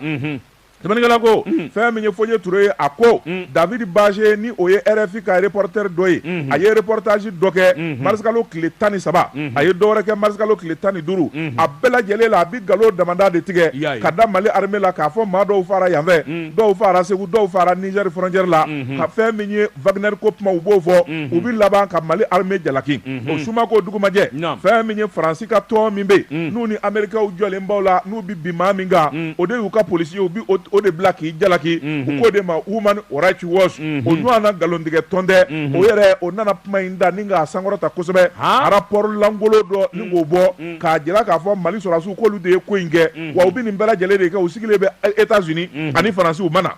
sɛbɛnnikɛla ko fɛn min ye Fodje Touré a ko David Badje ni o ye RFI ka reporter dɔ ye a ye reportage dɔ kɛ marisikalo tile 13 a ye dɔwɛrɛ kɛ marisikalo tile 15 a bɛɛ lajɛlen la a bi nkalon damanda de tigɛ ka da Mali armée la k'a fɔ maa dɔw fara yan fɛ dɔw fara Segu dɔw fara Niger frontière la ka fɛn min ye Wagner ko kuma u b'o fɔ u bi laban ka Mali armée jalaki o suma ko dugumajɛ fɛn min ye Faransi ka tɔn min bɛ n'u ni Américains jɔlen baw la n'u bi bin maa min kan o de y'u ka policiers u bi o de bila k'i jalaki u ko de ma Human Rights Watch o ɲɔgɔnna nkalontigɛ tɔn tɛ o yɛrɛ o nana kuma in da ni k'a sankɔrɔta kosɛbɛ rapport langolo dɔ ni k'o bɔ k'a jira k'a fɔ Mali sɔrɔdasiw k'olu de ye ko in kɛ wa u bi nin bɛɛ lajɛlen de kɛ u sigilen bɛ États-Unis ani Faransi u ma na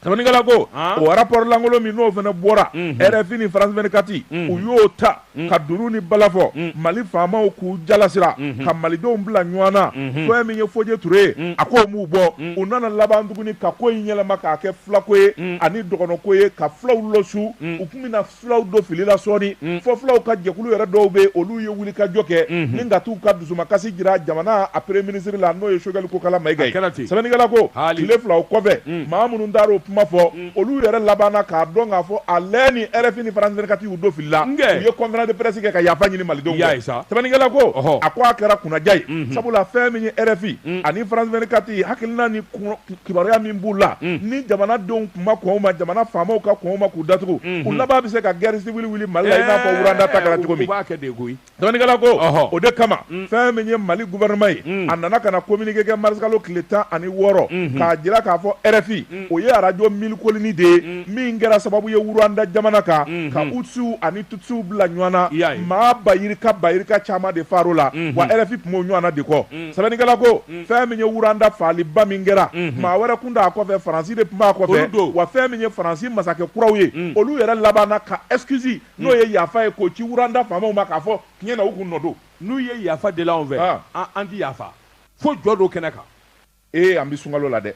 sɛbɛnnikɛla ko o rapport langolo min n'o fana bɔra RFI ni France 24 u y'o ta ka duru ni bala fɔ Mali faamaw k'u jalasira ka malidenw bila ɲɔgɔn na fɛn min ye Fodje Touré a k'o m'u bɔ u nana laban tuguni ka ko in yɛlɛma k'a kɛ filako ye ani dɔgɔnɔko ye ka filaw lɔsu u tun bɛna filaw don fili la sɔɔni fɔ filaw ka jɛkulu yɛrɛ dɔw bɛ olu ye wulikajɔ kɛ ni ka t'u ka dusumakasi jira jamana a premier ministre la n'o ye Choguel Kokala Mayiga ye sɛbɛnnikɛla ko tile fila o kɔfɛ maa minnu taara o kuma fɔ olu yɛrɛ labanna k'a dɔn k'a fɔ ale ni RFI ni France 24 y'u don fili la u ye conférence de presse kɛ ka yafa ɲini malidenw fɛ sɛbɛnnikɛla ko a ko a kɛra kunnaja ye sabula fɛn min ye RFI ani France 24 hakilina ni kibaruya min b'u la ni jamanadenw kun ma kɔn u ma jamana faamaw ka kɔn u ma k'u datugu u laban bɛ se ka guerre civile wuli Mali la i n'a fɔ Wuranda ta kɛra cogo min sɛbɛnnikɛla ko o de kama fɛn min ye Mali gouvernement ye a nana ka na communiqué kɛ marisikalo tile 16 k'a jira k'a fɔ RFI o ye radio kolini de ye min kɛra sababu ye Wuranda jamana kan ka Hutusiw ani Tutsiw bila ɲɔgɔn na maa bayirika caman de far'o la wa RFI tun b'o ɲɔgɔnna de kɔ sɛbɛnnikɛla ko fɛn min ye Wuranda faaliba min kɛra maa wɛrɛ kun t'a kɔfɛ Faransi de tun b'a kɔfɛ wa fɛn min ye Faransi masakɛ kuraw ye olu yɛrɛ labanna ka excuse n'o ye yafa ye k'o ci Wuranda faamaw ma k'a fɔ tiɲɛ na u kun nɔ don n'u ye yafa deli anw fɛ an ti yafa fo jɔ dɔ kɛnɛ kan an bɛ sunkalo la dɛ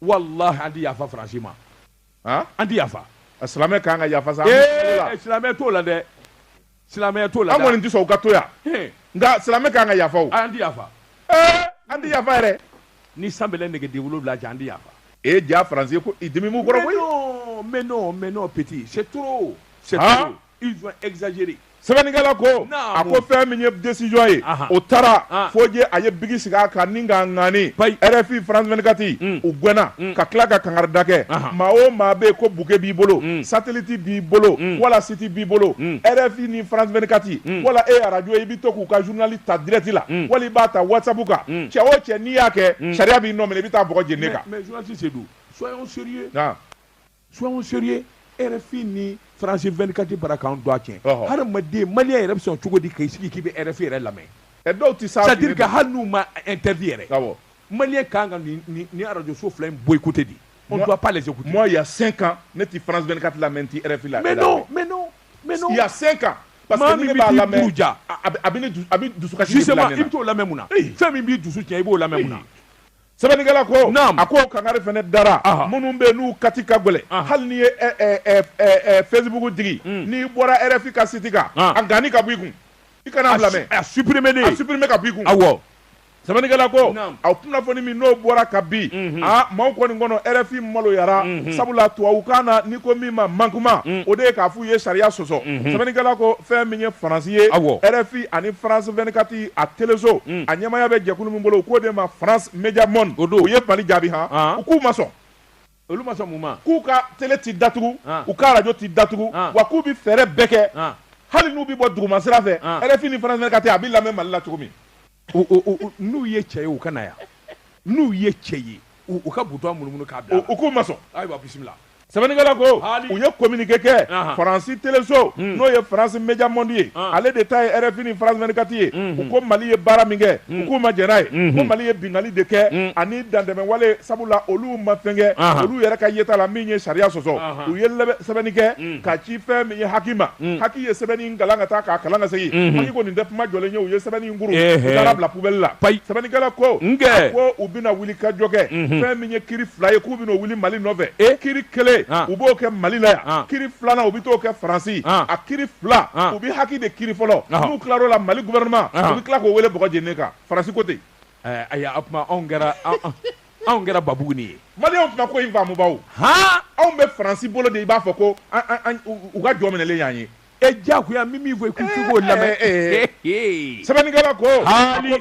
wallahi an ti yafa Faransi ma an ti yafa silamɛ kan ka yafa sa silamɛ t'o la dɛ silamɛ t'o la an kɔni ti sɔn u ka to yan nka silamɛ kan ka yafa o an ti yafa an ti yafa yɛrɛ ni san bɛlɛ nege den 7 cɛ an ti yafa ja Faransi ko i dimi m'u kɔrɔ koyi mais non petit c'est trop ils ont exagéré sɛbɛnnikɛla ko a ko fɛn min ye décision ye o taara Fodje a ye bigi sigi a kan ni k'a ŋani RFI France 24 u gɛnna ka tila ka kangarida kɛ maa o maa bɛ yen ko bouquet b'i bolo satellite b'i bolo wala site b'i bolo RFI ni France 24 wala radio i bɛ to k'u ka journal ta direct la wala i b'a ta WhatsApp kan cɛ o cɛ n'i y'a kɛ sariya b'i nɔ minɛ i bɛ taa bɔgɔ jeni ne kan mais journaliste c'est d'où soyons sérieux RFI ni France 24 bara kan do a tiɲɛ hadamaden malien yɛrɛ bɛ sɔn cogo di k'i sigi k'i bɛ RFI yɛrɛ lamɛn dɔw ti sa c'est à dire que hali n'u ma interdit yɛrɛ malien kan ka ni radio so fila in boycotté di on doit pas les écouter. Moi il y a 5 ans ne ti France 24 lamɛn ti RFI la mais non il y a 5 ans parce que ni ne b'a lamɛn a bɛ dusukasi de bila ne na i bɛ t'o lamɛn mun na fɛn min b'i dusu tiɲɛ i b'o lamɛn mun na sɛbɛnnikɛla ko a ko kangari fɛnɛ dara minnu bɛ n'u kati ka gɛlɛn hali n'i ye Facebook digi n'i bɔra RFI ka site kan a gani ka bɔ i kun i kana lamɛn a supprimer ka bɔ i kun awɔ sɛbɛnnikɛla ko a kunnafoni min n'o bɔra ka bin maaw kɔni kɔnɔ RFI maloyara sabula tubabukan na n'i ko min ma mankuma o de ye k'a f'u ye sariya sɔsɔ sɛbɛnnikɛla ko fɛn min ye Faransi ye RFI ani France 24 a teleso a ɲɛmaya bɛ jɛkulu min bolo u k'o de ma France Media Monde u ye Mali jaabi u k'u ma sɔn olu ma sɔn mun ma k'u ka télé ti datugu u ka radio ti datugu wa k'u bi fɛɛrɛ bɛɛ kɛ hali n'u bi bɔ duguma sira fɛ RFI ni France 24 a bi lamɛn Mali la cogo min n'u ye cɛ ye u ka na yan n'u ye cɛ ye u ka bouton munumunu k'a bila u k'u ma sɔn ayiwa bisimila sɛbɛnnikɛla ko u ye communiqué kɛ faransi teleso n'o ye faransi media monde ye ale de ta ye RFI ni France 24 ye u ko Mali ye baara min kɛ u k'u ma jɛn n'a ye ko Mali ye bingali de kɛ ani dantɛmɛwale sabula olu ma fɛn kɛ olu yɛrɛ ka yeta la min ye sariya sɔsɔ u ye sɛbɛnni kɛ ka ci fɛn min ye Haki ma Haki ye sɛbɛnni in kalan ka taa k'a kalan ka segin Haki ko nin tɛ kuma jɔlen ye u ye sɛbɛnni in kuru u taara bila poubelle la sɛbɛnnikɛla ko u bɛna wuli ka jɔ kɛ fɛn min ye kiri 2 ye k'u bɛna wuli Mali nɔfɛ kiri 1 u b'o kɛ Mali la yan kiri 2nan u bɛ t'o kɛ Faransi a kiri 2 u bɛ Haki de kiri fɔlɔ n'u tilar'o la Mali gouvernement u bɛ tila k'o wele bɔgɔ jeni kan Faransi ko ten ayi a kuma anw kɛra babuguni ye Maliyɛnw tɛna ko in faamu baw anw bɛ Faransi bolo de i b'a fɔ ko u ka jɔ minɛlen y'an ye jagoya min fɔ i k'u k'o lamɛn sɛbɛnnikɛla ko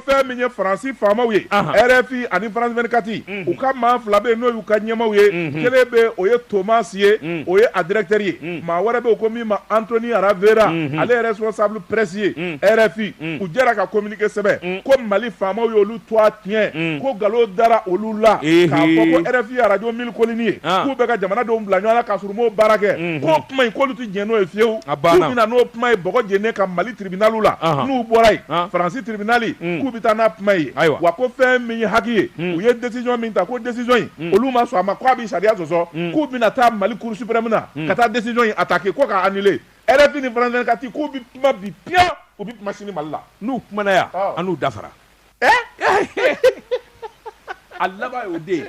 fɛn min ye Faransi faamaw ye RFI ani France 24 u ka maa 2 bɛ yen n'o y'u ka ɲɛmaaw ye kelen bɛ o ye Thomas ye o ye a directeur ye maa wɛrɛ bɛ o ko min ma Anthony Aravera ale ye responsable presse ye RFI u jɛra ka communiqué sɛbɛn ko Mali faamaw ye olu to a tiɲɛ ko nkalon dara olu la k'a fɔ ko RFI arajo mille koloni ye k'u bɛ ka jamanadenw bila ɲɔgɔn na k'a sɔrɔ u m'o baara kɛ ko kuma in k'olu tɛ diɲɛ n'o ye fiyewu bɛna n'o kuma ye bɔgɔ jeni ka Mali tribunalu la n'u bɔra yen Faransi tribunali k'u bɛ taa n'a kuma ye wa ko fɛn min ye Haki ye u ye décision min ta ko décision in olu ma sɔn a ma k'a bɛ sariya sɔsɔ k'u bɛna taa Mali cour suprême na ka taa décision in attaquer ko k'a annuler RFI ni France 24 k'u bɛ kuma bi piyan u bɛ kuma sini Mali la n'u kumana yan an n'u dafara a laban y'o de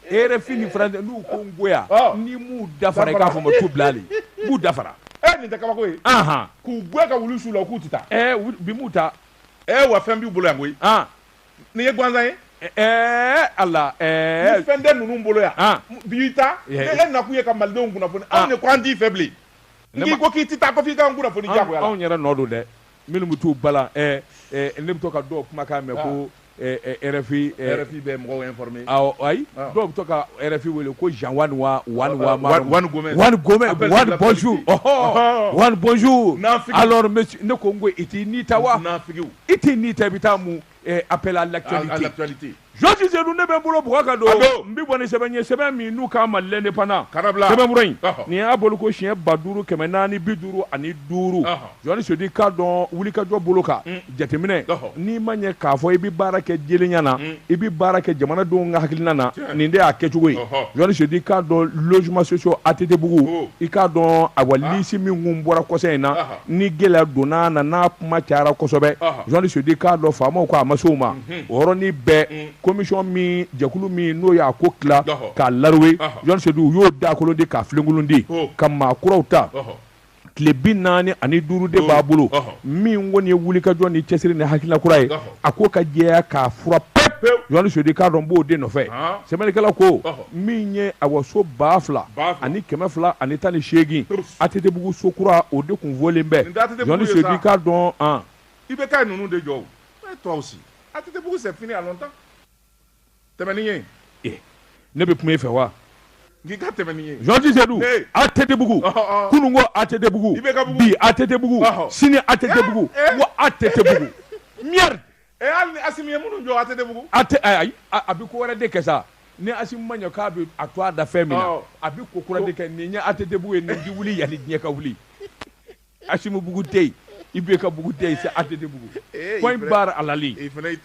ye RFI ni France n'u ko n goya ni m'u dafara i k'a fɔ ma tu bila ale m'u dafara nin tɛ kabako ye k'u gɛn ka wuli su la k'u tɛ taa bi m'u ta wa fɛn b'u bolo yan koyi nin ye gansan ye ala ni fɛn tɛ ninnu bolo yan bi y'i ta e nakun ye ka malidenw kunnafoni anw de ko an t'i fɛ bilen n'i ko k'i tɛ taa ko f'i k'an kunnafoni diyagoya la anw yɛrɛ nɔ don dɛ minnu bɛ t'u bala ne bɛ to ka dɔw kumakan mɛn ko RFI bɛ mɔgɔw informer ayi dɔw bɛ to ka RFI wele ko Jean Wani bonjour Wani bonjour alors monsieur ne ko n ko i t'i ni ta wa i t'i ni ta i bɛ taa mun appel à l'actualité Georges Zedou ne bɛ n bolo bɔgɔ kan don n bɛ bɔ ni sɛbɛn ye sɛbɛn min n'u k'a ma l'indépendant sɛbɛnfura in nin y'a bolo ko siɲɛ 5,455 Johnny Sodi k'a dɔn wulikajɔ bolo kan jateminɛ n'i ma ɲɛ k'a fɔ i bɛ baara kɛ jɛlenya na i bɛ baara kɛ jamanadenw ka hakilina na nin de y'a kɛcogo ye Johnny Sodi k'a dɔn logement sociaux ATT bugu i k'a dɔn awa lisi min kun bɔra kɔsɛ in na ni gɛlɛya donna na n'a kuma cayara kosɛbɛ Johnny Sodi k'a dɔn faamaw ko a ma se o ma o yɔrɔnin bɛɛ commission min jɛkulu min n'o y'a ko tila k'a laroué Johnny Sodi u y'o dakolo di k'a filenkolon di ka maa kuraw ta tile 45 de b'a bolo min kɔni ye wulikajɔ ni cɛsiri ni hakilina kura ye a ko ka jɛya k'a fura pep Johnny Sodi k'a dɔn b'o de nɔfɛ sɛbɛnnikɛla ko min ye awɔ so 2,000 ani 218 ATT bugu so kura o de kun fɔlen bɛ Johnny Sodi k'a dɔn i bɛ ka ninnu de jɔ toi aussi ATT bugu c'est fini à longtemps tɛmɛni ye ne bɛ kuma i fɛ wa n'i ka tɛmɛni ye Georges Zedou ATT bugu kunun ko ATT bugu bi ATT bugu sini ATT bugu wa ATT bugu merde hali ni Asimi ye minnu jɔ ATT bugu ayi a bɛ ko wɛrɛ de kɛ sa ni Asimi ma ɲɛ k'a bɛ a to a da fɛn min na a bɛ ko kura de kɛ nin ye ATT bugu ye nin di wuli yanni diɲɛ ka wuli Asimi bugu tɛ yen IBK bugu tɛ yen c'est ATT bugu point barre à la ligne i fana i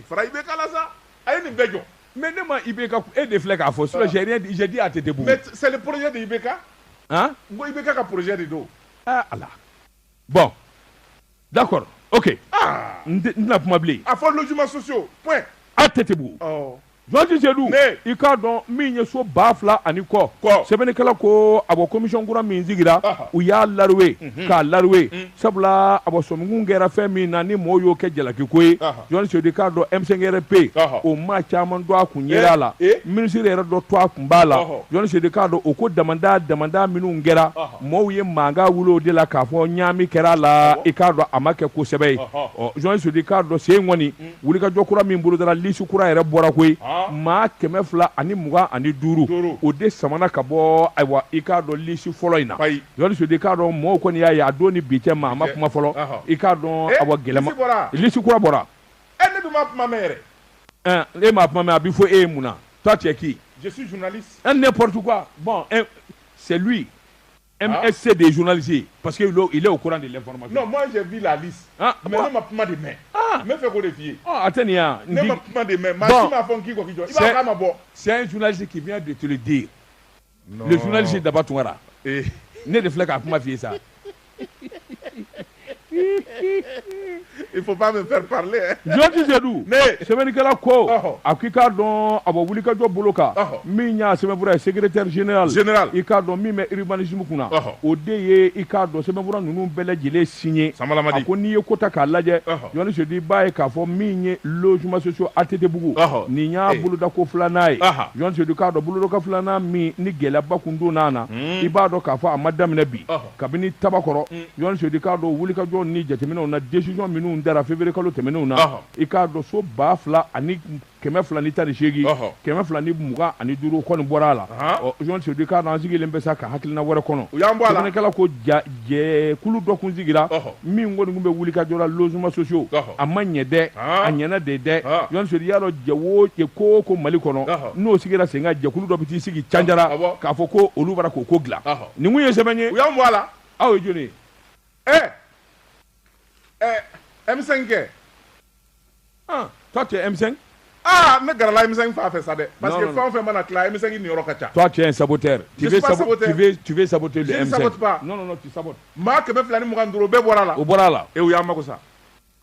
fara IBK la sa a ye nin bɛɛ jɔ. Mais ne ma IBK e de filɛ k'a fɔ sinon j'ai rien dit, j'ai dit ATT bugu. Mais c'est le projet de IBK. Hein? N ko IBK ka projet de don. Ah ala. Bon. D'accord. OK. N tɛna kuma bilen. A fɔ logements sociaux. Point. ATT bugu. Georges Zedou i k'a dɔn min ye so 2,000 ani kɔ sɛbɛnnikɛla ko a bɔ commission kura min sigira u y'a laroué k'a laroué sabula a bɔ sɔmikun kɛra fɛn min na ni mɔɔw y'o kɛ jalakiko ye Johnny Sodi k'a dɔn M5RP o maa caman dɔ a kun yera la ministre yɛrɛ dɔ to a kun b'a la Johnny Sodi k'a dɔn o ko damanda minnu kɛra mɔɔw ye mankan wuli o de la k'a fɔ ɲaami kɛra la i k'a dɔn a ma kɛ kosɛbɛ ye Johnny Sodi k'a dɔn sen kɔni wulikajɔ kura min bolo dara lisi kura yɛrɛ bɔra koyi maa 225 o de samana ka bɔ ayiwa i k'a dɔn lisi fɔlɔ in na Johnny Sodi k'a dɔn mɔɔw kɔni y'a ye a don ni bi cɛ ma a ma kuma fɔlɔ i k'a dɔn awa gɛlɛma lisi kura bɔra ne dun ma kuma mɛn yɛrɛ e m'a kuma mɛn a bɛ fɔ e ye mun na Toi, tu es qui? Je suis journaliste. N'importe quoi. Bon, c'est lui. MSC des journalistes. Parce qu'il est au courant de l'information. Non, moi j'ai vu la liste. Mais non, ma pas de main. Mais fait quoi de filles? Attends, il y a. Non, ma pas de main. Ma fille m'a fait qui quoi qui doit. Il va pas m'avoir. C'est un journaliste qui vient de te le dire. Le journaliste d'abord Touara. Ne de flèche à comment faire ça. Il faut pas me faire parler. Je dis d'où? C'est même que la co. A qui cadre à vous que tu boloka. Minya c'est même vrai secrétaire général. Il cadre mi mais urbanisme kuna. Au DE il cadre c'est même vrai nous belle gilé signé. A ko ni kota ka lajɛ. Yoni se di bae ka fo minye logement sociaux ATT bugu. Ni nya bulu da ko flana yi. Yoni se di cadre bulu da ko flana mi ni gela bakundo nana. Iba do ka fo amadam nabi. Kabini tabakoro. Yoni se di cadre wuli ka jo ni jatemina on a décision minnu dara février kalo tɛmɛnenw na i k'a dɔn so 2000 ani 218 200 ni 20 ani 5 kɔni bɔra a la Jean Sedi k'a dɔn an sigilen bɛ sa ka hakilina wɛrɛ kɔnɔ sɛbɛnnikɛla ko jɛkulu dɔ kun sigira min kɔni kun bɛ wuli ka jɔ la logements sociaux a ma ɲɛ dɛ a ɲɛna de dɛ Jean Sedi y'a dɔn jɛ o jɛ ko o ko Mali kɔnɔ n'o sigira sen kan jɛkulu dɔ bɛ t'i sigi Canjara k'a fɔ ko olu bara k'o ko dilan nin kun ye sɛbɛn ye u y'an bɔ a la aw ye jɔn ye M5 kɛ toi tu es M5 ne garala M5 fa fɛ sa dɛ parce que fɛn o fɛn mana tila M5 ni yɔrɔ ka ca toi tu es un saboteur tu veux saboter le M5 je ne sabote pas non tu sabotes maa 225 bɛɛ bɔra la o bɔra la u y'an mago sa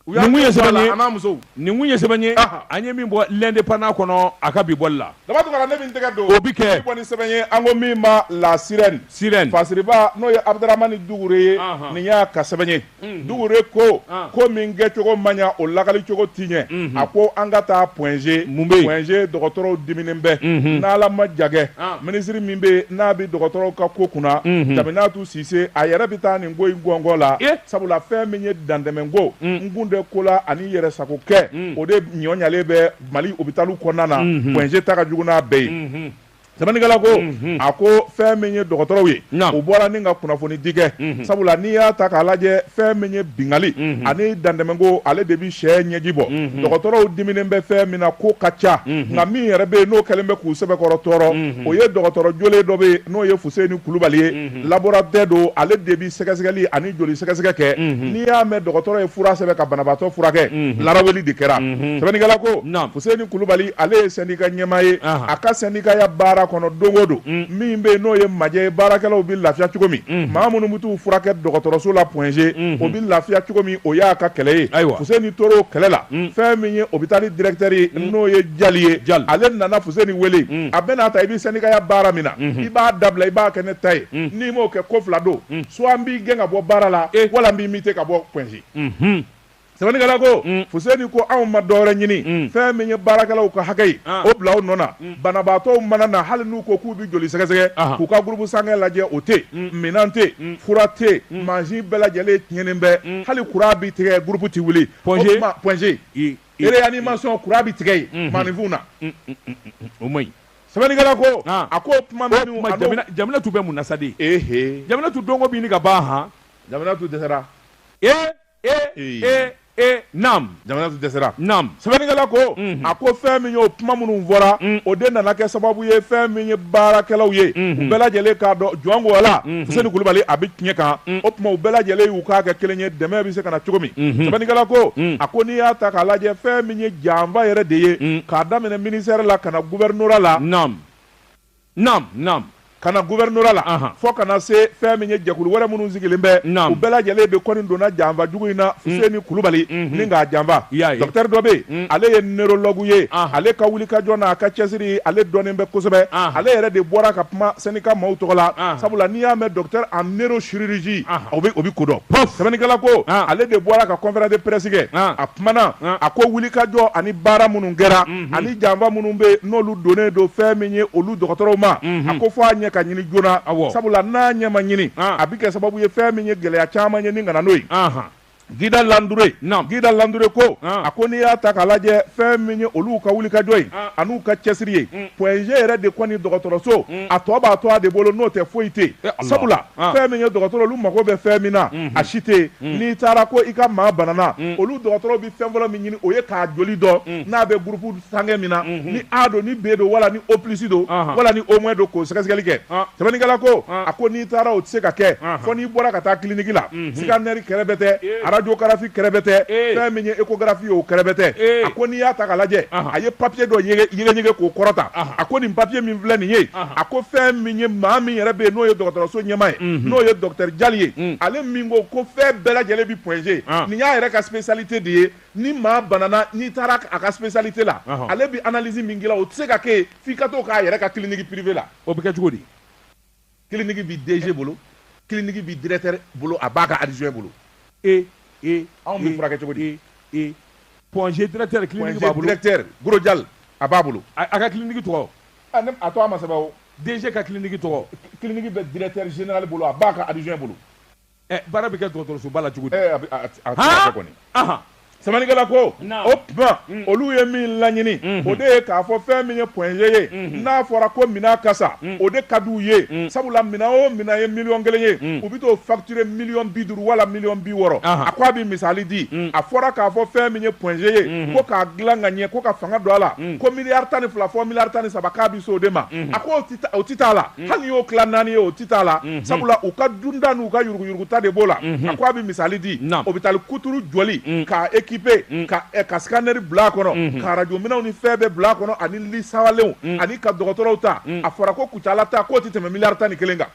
nin kun ye sɛbɛn ye a n'a musow nin kun ye sɛbɛn ye an ye min bɔ l'indépendant kɔnɔ a ka bi bɔli la daba tugara ne bɛ n tɛgɛ don o bi kɛ bɔ ni sɛbɛn ye an ko min ma la sirène fasiriba n'o ye Abdramani Dugure ye nin y'a ka sɛbɛn ye Dugure ko min kɛ cogo man ɲa o lagali cogo ti ɲɛ a ko an ka taa point G dɔgɔtɔrɔw diminen bɛ n'Ala ma jagɛ minisiri min bɛ n'a bɛ dɔgɔtɔrɔw ka ko kunna Jaminatu Sise a yɛrɛ bɛ taa nin ko in gɔngɔ la sabula fɛn min ye dandɛmɛnko n de ko la ani yɛrɛ sago kɛ o de ɲɔɲalen bɛ Mali hôpitalu kɔnɔna na point G ta ka jugu n'a bɛɛ ye sɛbɛnnikɛla ko a ko fɛn min ye dɔgɔtɔrɔw ye o bɔra ni ka kunnafoni di kɛ sabula n'i y'a ta k'a lajɛ fɛn min ye bingali ani dandɛmɛnko ale de bi sɛ ɲɛji bɔ dɔgɔtɔrɔw diminen bɛ fɛn min na ko ka ca nka min yɛrɛ bɛ yen n'o kɛlen bɛ k'u sɛbɛkɔrɔ tɔɔrɔ o ye dɔgɔtɔrɔ jolen dɔ bɛ yen n'o ye Fuseni Kulubali ye laboratoire don ale de bi sɛgɛsɛgɛli ani joli sɛgɛsɛgɛ kɛ n'i y'a mɛn dɔgɔtɔrɔ ye fura sɛbɛn ka banabaatɔ furakɛ laraweli de kɛra sɛbɛnnikɛla ko Fuseni Kulubali ale ye syndicat ɲɛmaa ye a ka syndicat ya baara kɔnɔ don o don min bɛ n'o ye majɛ baarakɛlaw bɛ lafiya cogo min maa minnu bɛ t'u furakɛ dɔgɔtɔrɔso la point G o bɛ lafiya cogo min o y'a ka kɛlɛ ye Fuseni tora o kɛlɛ la fɛn min ye hôpital directeur ye n'o ye Jali ye ale nana Fuseni wele a bɛ n'a ta i bɛ syndicat ya baara min na i b'a dabila i b'a kɛ ne ta ye n'i m'o kɛ ko fila don soit n b'i gɛn ka bɔ baara la wala n b'i mite ka bɔ point G sɛbɛnnikɛla ko Fuseni ko anw ma dɔwɛrɛ ɲini fɛn min ye baarakɛlaw ka hakɛ ye o bila o nɔ na banabaatɔw mana na hali n'u ko k'u bɛ joli sɛgɛsɛgɛ k'u ka groupe sanguin lajɛ o tɛ minɛn tɛ fura tɛ mansin bɛɛ lajɛlen tiɲɛnen bɛ hali courant b'i tigɛ groupe tɛ wuli point G réanimation courant b'i tigɛ yen maaninfinw na o man ɲi sɛbɛnnikɛla ko a ko kuma minnu Jaminatu bɛ mun na sa de Jaminatu donko b'i ni ka ban han Jaminatu dɛsɛra Nam Jaminatu dɛsɛra Nam sɛbɛnnikɛla ko a ko fɛn min ye o kuma minnu fɔra o de nana kɛ sababu ye fɛn min ye baarakɛlaw ye u bɛɛ lajɛlen k'a dɔn jɔn ko la Fuseni Kulubali a bɛ tiɲɛ kan o tuma u bɛɛ lajɛlen y'u k'a kɛ kelen ye dɛmɛ bɛ se ka na cogo min sɛbɛnnikɛla ko a ko n'i y'a ta k'a lajɛ fɛn min ye janfa yɛrɛ de ye k'a daminɛ ministère la ka na gouvernorat la ka na gouvernorat la fo kana se fɛn min ye jɛkulu wɛrɛ minnu sigilen bɛ u bɛɛ lajɛlen bɛ kɔni donna janfa jugu in na Fuseni Kulubali ni k'a janfa docteur dɔ bɛ yen ale ye neurologue ye ale ka wulikajɔ n'a ka cɛsiri ale dɔnnen bɛ kosɛbɛ ale yɛrɛ de bɔra ka kuma syndicat maaw tɔgɔ la sabula n'i y'a mɛn docteur en neurochirurgie o bɛ kodɔn sɛbɛnnikɛla ko ale de bɔra ka conférence de presse kɛ a kumana a ko wulikajɔ ani baara minnu kɛra ani janfa minnu bɛ n'olu donnen don fɛn min ye olu dɔgɔtɔrɔw ma a ko fɔ a ɲɛ ka ɲini joona sabula n'a ɲɛ ma ɲini a bɛ kɛ sababu ye fɛn min ye gɛlɛya caman ye ni ka na n'o ye Gida Landouré ko a ko n'i y'a ta k'a lajɛ fɛn min ye olu ka wuli ka jɔ ye an'u ka cɛsiri ye point G yɛrɛ de kɔni dɔgɔtɔrɔso a tɔ b'a to a de bolo n'o tɛ foyi tɛ sabula fɛn min ye dɔgɔtɔrɔ olu mago bɛ fɛn min na a si tɛ n'i taara ko i ka maa banana olu dɔgɔtɔrɔ bɛ fɛn fɔlɔ min ɲini o ye k'a joli dɔn n'a bɛ groupe sange min na ni A don ni B don wala ni O plus don wala ni O moins don k'o sɛgɛsɛgɛli kɛ sɛbɛnnikɛla ko a ko n'i taara o tɛ se ka kɛ fo n'i bɔra ka taa clinique la scanner kɛrɛfɛ tɛ radiographie kɛrɛfɛ tɛ fɛn min ye échographie o kɛrɛfɛ tɛ a ko n'i y'a ta k'a lajɛ a ye papier dɔ yɛgɛyɛgɛ k'o kɔrɔta a ko nin papier min filɛ nin ye a ko fɛn min ye maa min yɛrɛ bɛ yen n'o ye dɔgɔtɔrɔso ɲɛmaa ye n'o ye docteur Jali ye ale min ko fɛn bɛɛ lajɛlen bi point G nin y'a yɛrɛ ka spécialité de ye ni maa banana n'i taara a ka spécialité la ale bi analyse min k'i la o tɛ se ka kɛ f'i ka to k'a yɛrɛ ka clinique privée la o bɛ kɛ cogo di clinique bi DG bolo clinique bi directeur bolo a b'a ka adjoint bolo anw bɛ furakɛ cogo di point G directeur clinique b'a bolo directeur Goro Jal a b'a bolo a ka clinique tɔgɔ a to a ma sɛbɛn o DG ka clinique tɔgɔ clinique bɛ directeur général bolo a b'a ka adjoint bolo baara bɛ kɛ dɔgɔtɔrɔsoba la cogo di a kɔni sɛbɛnnikɛla ko o tuma olu ye min laɲini o de ye k'a fɔ fɛn min ye point G ye n'a fɔra ko minan kasa o de ka d'u ye sabula minan o minan ye miliyɔn 1 ye u bɛ t'o facturer miliyɔn 50 wala miliyɔn 60 a ko a bɛ misali di a fɔra k'a fɔ fɛn min ye point G ye ko k'a dilan ka ɲɛ ko ka fanga don a la ko miliyari 12 fɔ miliyari 13 k'a bɛ se o de ma a ko o tɛ t'a la hali y'o tila 4 ye o tɛ t'a la sabula u ka dunda n'u ka yuruguyuruguta de b'o la a ko a bɛ misali di o bɛ taa kuturu jɔli k'a ka scanner bila kɔnɔ ka radio minɛnw ni fɛn bɛɛ bila kɔnɔ ani lisawalenw ani ka dɔgɔtɔrɔw ta a fɔra ko kucala ta k'o tɛ tɛmɛ miliyari 11 kan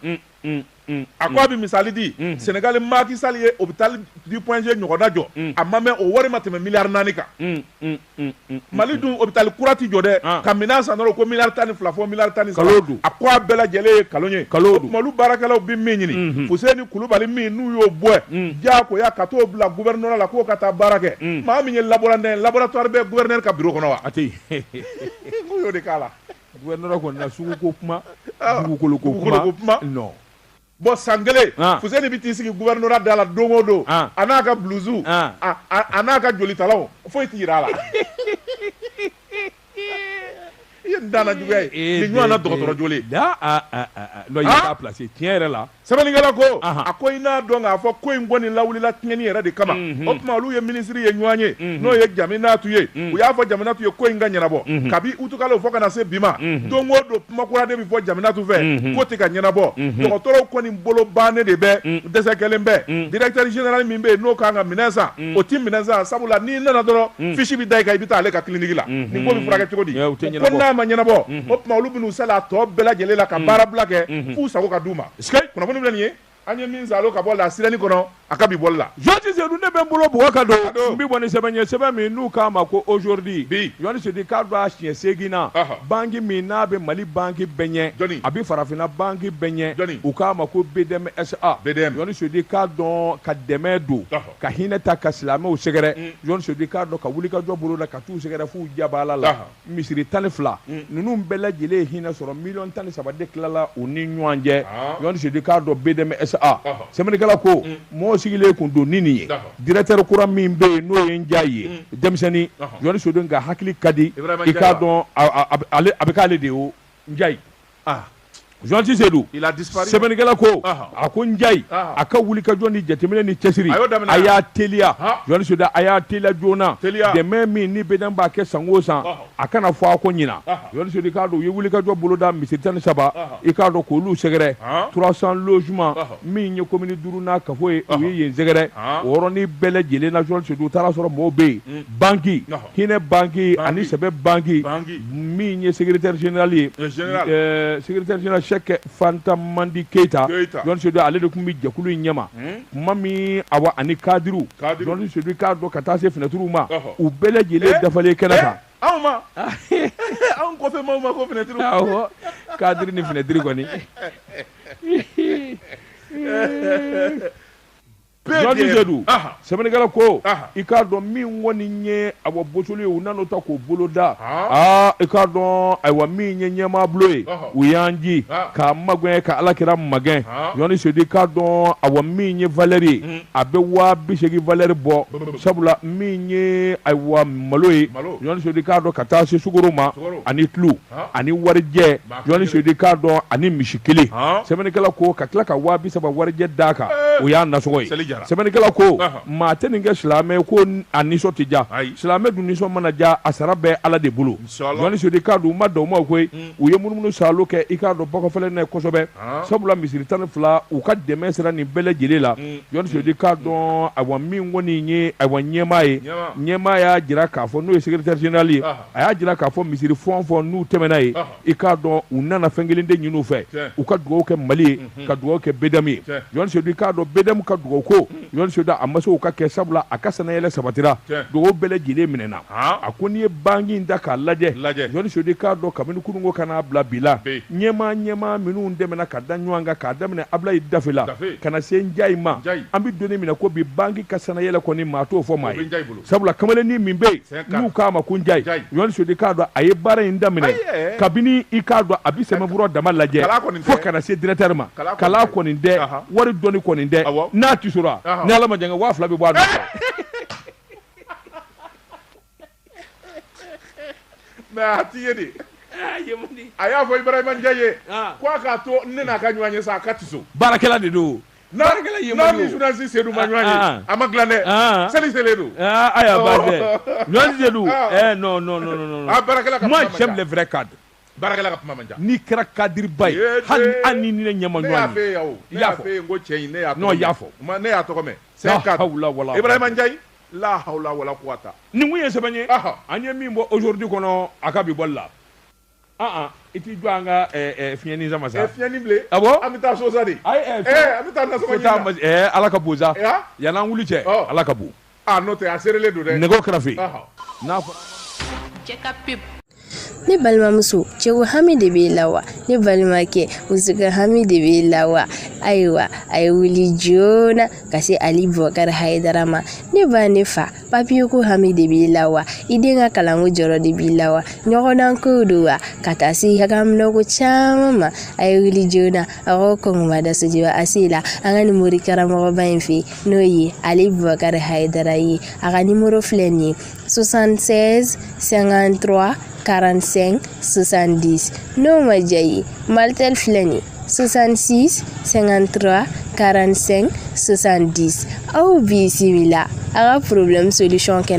a ko a bɛ misali di Sénégal Macky Sall ye hôpital du point G ɲɔgɔnna jɔ a ma mɛn o wari ma tɛmɛ miliyari 4 kan Mali dun hôpital kura ti jɔ dɛ ka minan san dɔrɔn ko miliyari 12 fɔ miliyari 13 a ko a bɛɛ lajɛlen ye kalon ye olu baarakɛlaw bɛ min ɲini Fuseni Kulubali min n'u y'o bɔ diyagoya ka t'o bila gouvernement la k'o ka taa baara kɛ maa min ye laboratoire bɛ gouverneur ka bureau kɔnɔ wa a tɛ yen ko y'o de k'a la gouverneur kɔni na sugu ko kuma dugukolo ko kuma non bon san kelen Fuseni bɛ t'i sigi gouvernement da la don o don a n'a ka blouses a n'a ka jolitalaw foyi tɛ yira a la i ye nin danna juguya ye nin ɲɔgɔn na dɔgɔtɔrɔ joli non i y'a placé tiɲɛ yɛrɛ la sɛbɛnnikɛla ko a ko i n'a dɔn k'a fɔ ko in kɔni lawulila tiɲɛni yɛrɛ de kama o tuma olu ye ministre ye ɲɔgɔn ye n'o ye Jaminatu ye u y'a fɔ Jaminatu ye ko in ka ɲɛnabɔ kabi utukalo fɔ ka na se bi ma don o don kuma kura de bɛ fɔ Jaminatu fɛ ko tɛ ka ɲɛnabɔ dɔgɔtɔrɔw kɔni bolo bannen de bɛ dɛsɛ kɛlen bɛ directeur général min bɛ yen n'o kan ka minɛn san o ti minɛn san sabula n'i nana dɔrɔn fiche bɛ da i kan i bɛ taa ale ka clinique la nin ko bɛ furakɛ cogo di ko n'a ma ɲɛnabɔ o tuma olu bɛ n'u sali a tɔ bɛɛ lajɛlen la ka baara bila kɛ f'u sago ka d'u ma kunnafoni filɛ nin ye an ye min salo ka bɔ la sirɛni kɔnɔ a ka bi bɔli la Jean Tisedou ne bɛ n bolo bɔgɔ ka don n bɛ bɔ ni sɛbɛn ye sɛbɛn min n'u k'a ma ko aujourd'hui Yohani Sodi k'a don a siɲɛ 8 na banque min n'a bɛ Mali banque bɛɛ ɲɛ a bɛ farafinna banque bɛɛ ɲɛ u k'a ma ko BDM SA Yohani Sodi k'a dɔn ka dɛmɛ don ka hinɛ ta ka silamɛw sɛgɛrɛ Yohani Sodi k'a dɔn ka wuli ka jɔ bolo la ka t'u sɛgɛrɛ f'u jabala la misiri 12 ninnu bɛɛ lajɛlen ye hinɛ sɔrɔ miliyɔn 13 de tilala u ni ɲɔgɔn cɛ Yohani Sodi k'a dɔn BDM SA sɛbɛnnikɛla ko mɔgɔ sigilen kun don ni nin ye directeur kura min bɛ yen n'o ye Njayi ye denmisɛnnin Yohani Sodi ka hakili ka di i k'a dɔn a bɛ k'ale de ye Njayi Jean Tisedou sɛbɛnnikɛla ko a ko Njayi a ka wuli ka jɔ ni jateminɛ ni cɛsiri a y'a teliya Yohani Sodi a y'a teliya joona dɛmɛ min ni BDM b'a kɛ san o san a kana fɔ a ko ɲina Yohani Sodi k'a dɔn u ye wuli ka jɔ boloda misiri 13 i k'a dɔn k'olu sɛgɛrɛ 300 logement min ye commune 5 n'a kafo ye u ye yen sɛgɛrɛ o yɔrɔnin bɛɛ lajɛlen na Yohani Sodi u taara sɔrɔ mɔgɔw bɛ yen banque hinɛ banque ani sɛbɛ banque min ye secrétaire général ye secrétaire général Cheikh Fanta Mandi Keita Yohani Sodi ale de tun bɛ jɛkulu in ɲɛma kuma min awa ani Kadiru Yohani Sodi k'a dɔn ka taa se fenêtres ma u bɛɛ lajɛlen dafalen kɛnɛ kan anw ma anw kɔfɛ maaw ma ko fenêtres awɔ Kadiri ni fenêtres kɔni jɔnni sedu sɛbɛnnikɛla ko i k'a dɔn min kɔni ye awa bosoli ye u nan'o ta k'o bolo da i k'a dɔn ayiwa min ye ɲɛmaa bulo ye u y'an ji k'a magɛn ka ala kɛra magɛn jɔnni sedu i k'a dɔn awa min ye valeur ye a bɛ 80 valeur bɔ sabula min ye ayiwa malo ye jɔnni sedu i k'a dɔn ka taa se sukoro ma ani tulu ani warijɛ jɔnni sedu i k'a dɔn ani misi kelen sɛbɛnnikɛla ko ka tila ka 30 warijɛ d'a kan o y'a nasɔgɔ ye sɛbɛnnikɛla ko maa tɛ nin kɛ silamɛ ko a nisɔn tɛ ja silamɛ dun nisɔn mana ja a sara bɛ ala de bolo jɔnni sedu i k'a dɔn u ma dan o ma koyi u ye munumunu salo kɛ i k'a dɔn bɔkɔfɛlɛ n'a ye kosɛbɛ sabula misiri 12 u ka dɛmɛ sera nin bɛɛ lajɛlen la jɔnni sedu i k'a dɔn ayiwa min kɔni ye ayiwa ɲɛmaa ye ɲɛmaa y'a jira k'a fɔ n'o ye secrétaire général ye a y'a jira k'a fɔ misiri fɔn fɔn n'u tɛmɛna ye i k'a dɔn u nana fɛn kelen de ɲini u fɛ u ka dugawu kɛ mali ye ka dugawu kɛ bedamu ye jɔnni sedu i k'a dɔn bedamu ka dugawu ko jɔnni sedu a ma se o ka kɛ sabula a ka sɛnɛyɛlɛ sabatira dugawu bɛɛ lajɛlen minɛna a ko n'i ye banki in da k'a lajɛ jɔnni sedu i k'a dɔn kabini kununko ka n'a bila bi la ɲɛmaa minnu dɛmɛna ka da ɲɔgɔn kan k'a daminɛ abulayi dafe la ka na se njayi ma an bɛ donni minɛ ko bi banki ka sɛnɛyɛlɛ kɔni maa t'o fɔ maa ye sabula kamalennin min bɛ yen n'u k'a ma ko njayi jɔnni sedu i k'a dɔn a ye baara in daminɛ kabini i k'a dɔn a bɛ sɛbɛnfura dama lajɛ fo ka na se directeur ma kala kɔni tɛ wari dɔnni kɔni tɛ n'a tisora ni ala ma jan kɛ 2000 bɛ bɔ a nɔfɛ mais a ti ye de a y'a fɔ Ibrahima Ndiaye ye ko a k'a to ne n'a ka ɲɔgɔn ye sa a ka tiso baarakɛla de don n'a ni journaliste Seydou ma ɲɔgɔn ye a ma dilan dɛ seli selen don ayiwa baasi tɛ journaliste Seydou non moi j'aime les vrais cadres baarakɛla ka kuma man ca n'i kɛra kadiriba ye hali an ni ne ɲɛma ɲɔgɔn ye ne y'a fɛ yen n ko cɛ in ne y'a fɔ ne y'a tɔgɔ mɛn c'est cadre Ibrahima Ndiaye la hawla wala quwata nin kun ye sɛbɛn ye an ye min bɔ aujourd'hui kɔnɔ a ka bi bɔli la i t'i jɔ an ka fiɲɛni sama sa fiɲɛni bilen awɔ an bɛ taa sosa de an bɛ taa nasɔngɔ ɲini na ala ka bon sa yan'an wuli cɛ ala ka bon n'o tɛ a serelen don dɛ nɛgɛw kɛrɛfɛ n'a fɔra cɛ ka pep ne balimamuso cɛw hami de b'i la wa ne balimakɛ musoka hami de b'i la wa ayiwa a ye wuli joona ka se Ali Bubakari Hayidara ma ne ba ne fa papiye ko hami de b'i la wa i den ka kalanko jɔrɔ de b'i la wa ɲɔgɔndan ko do wa ka taa se hakaminɛko caman ma a ye wuli joona a ko kɔngɔmada sojiba a se la an ka nimori karamɔgɔba in fɛ n'o ye Ali Bubakari Hayidara ye a ka nimoro filɛ nin ye 76 53 45 70 n'o ma diya ye Maltel filɛ nin 66 53 45 70 aw bisimila a ka problème solution kɛnɛ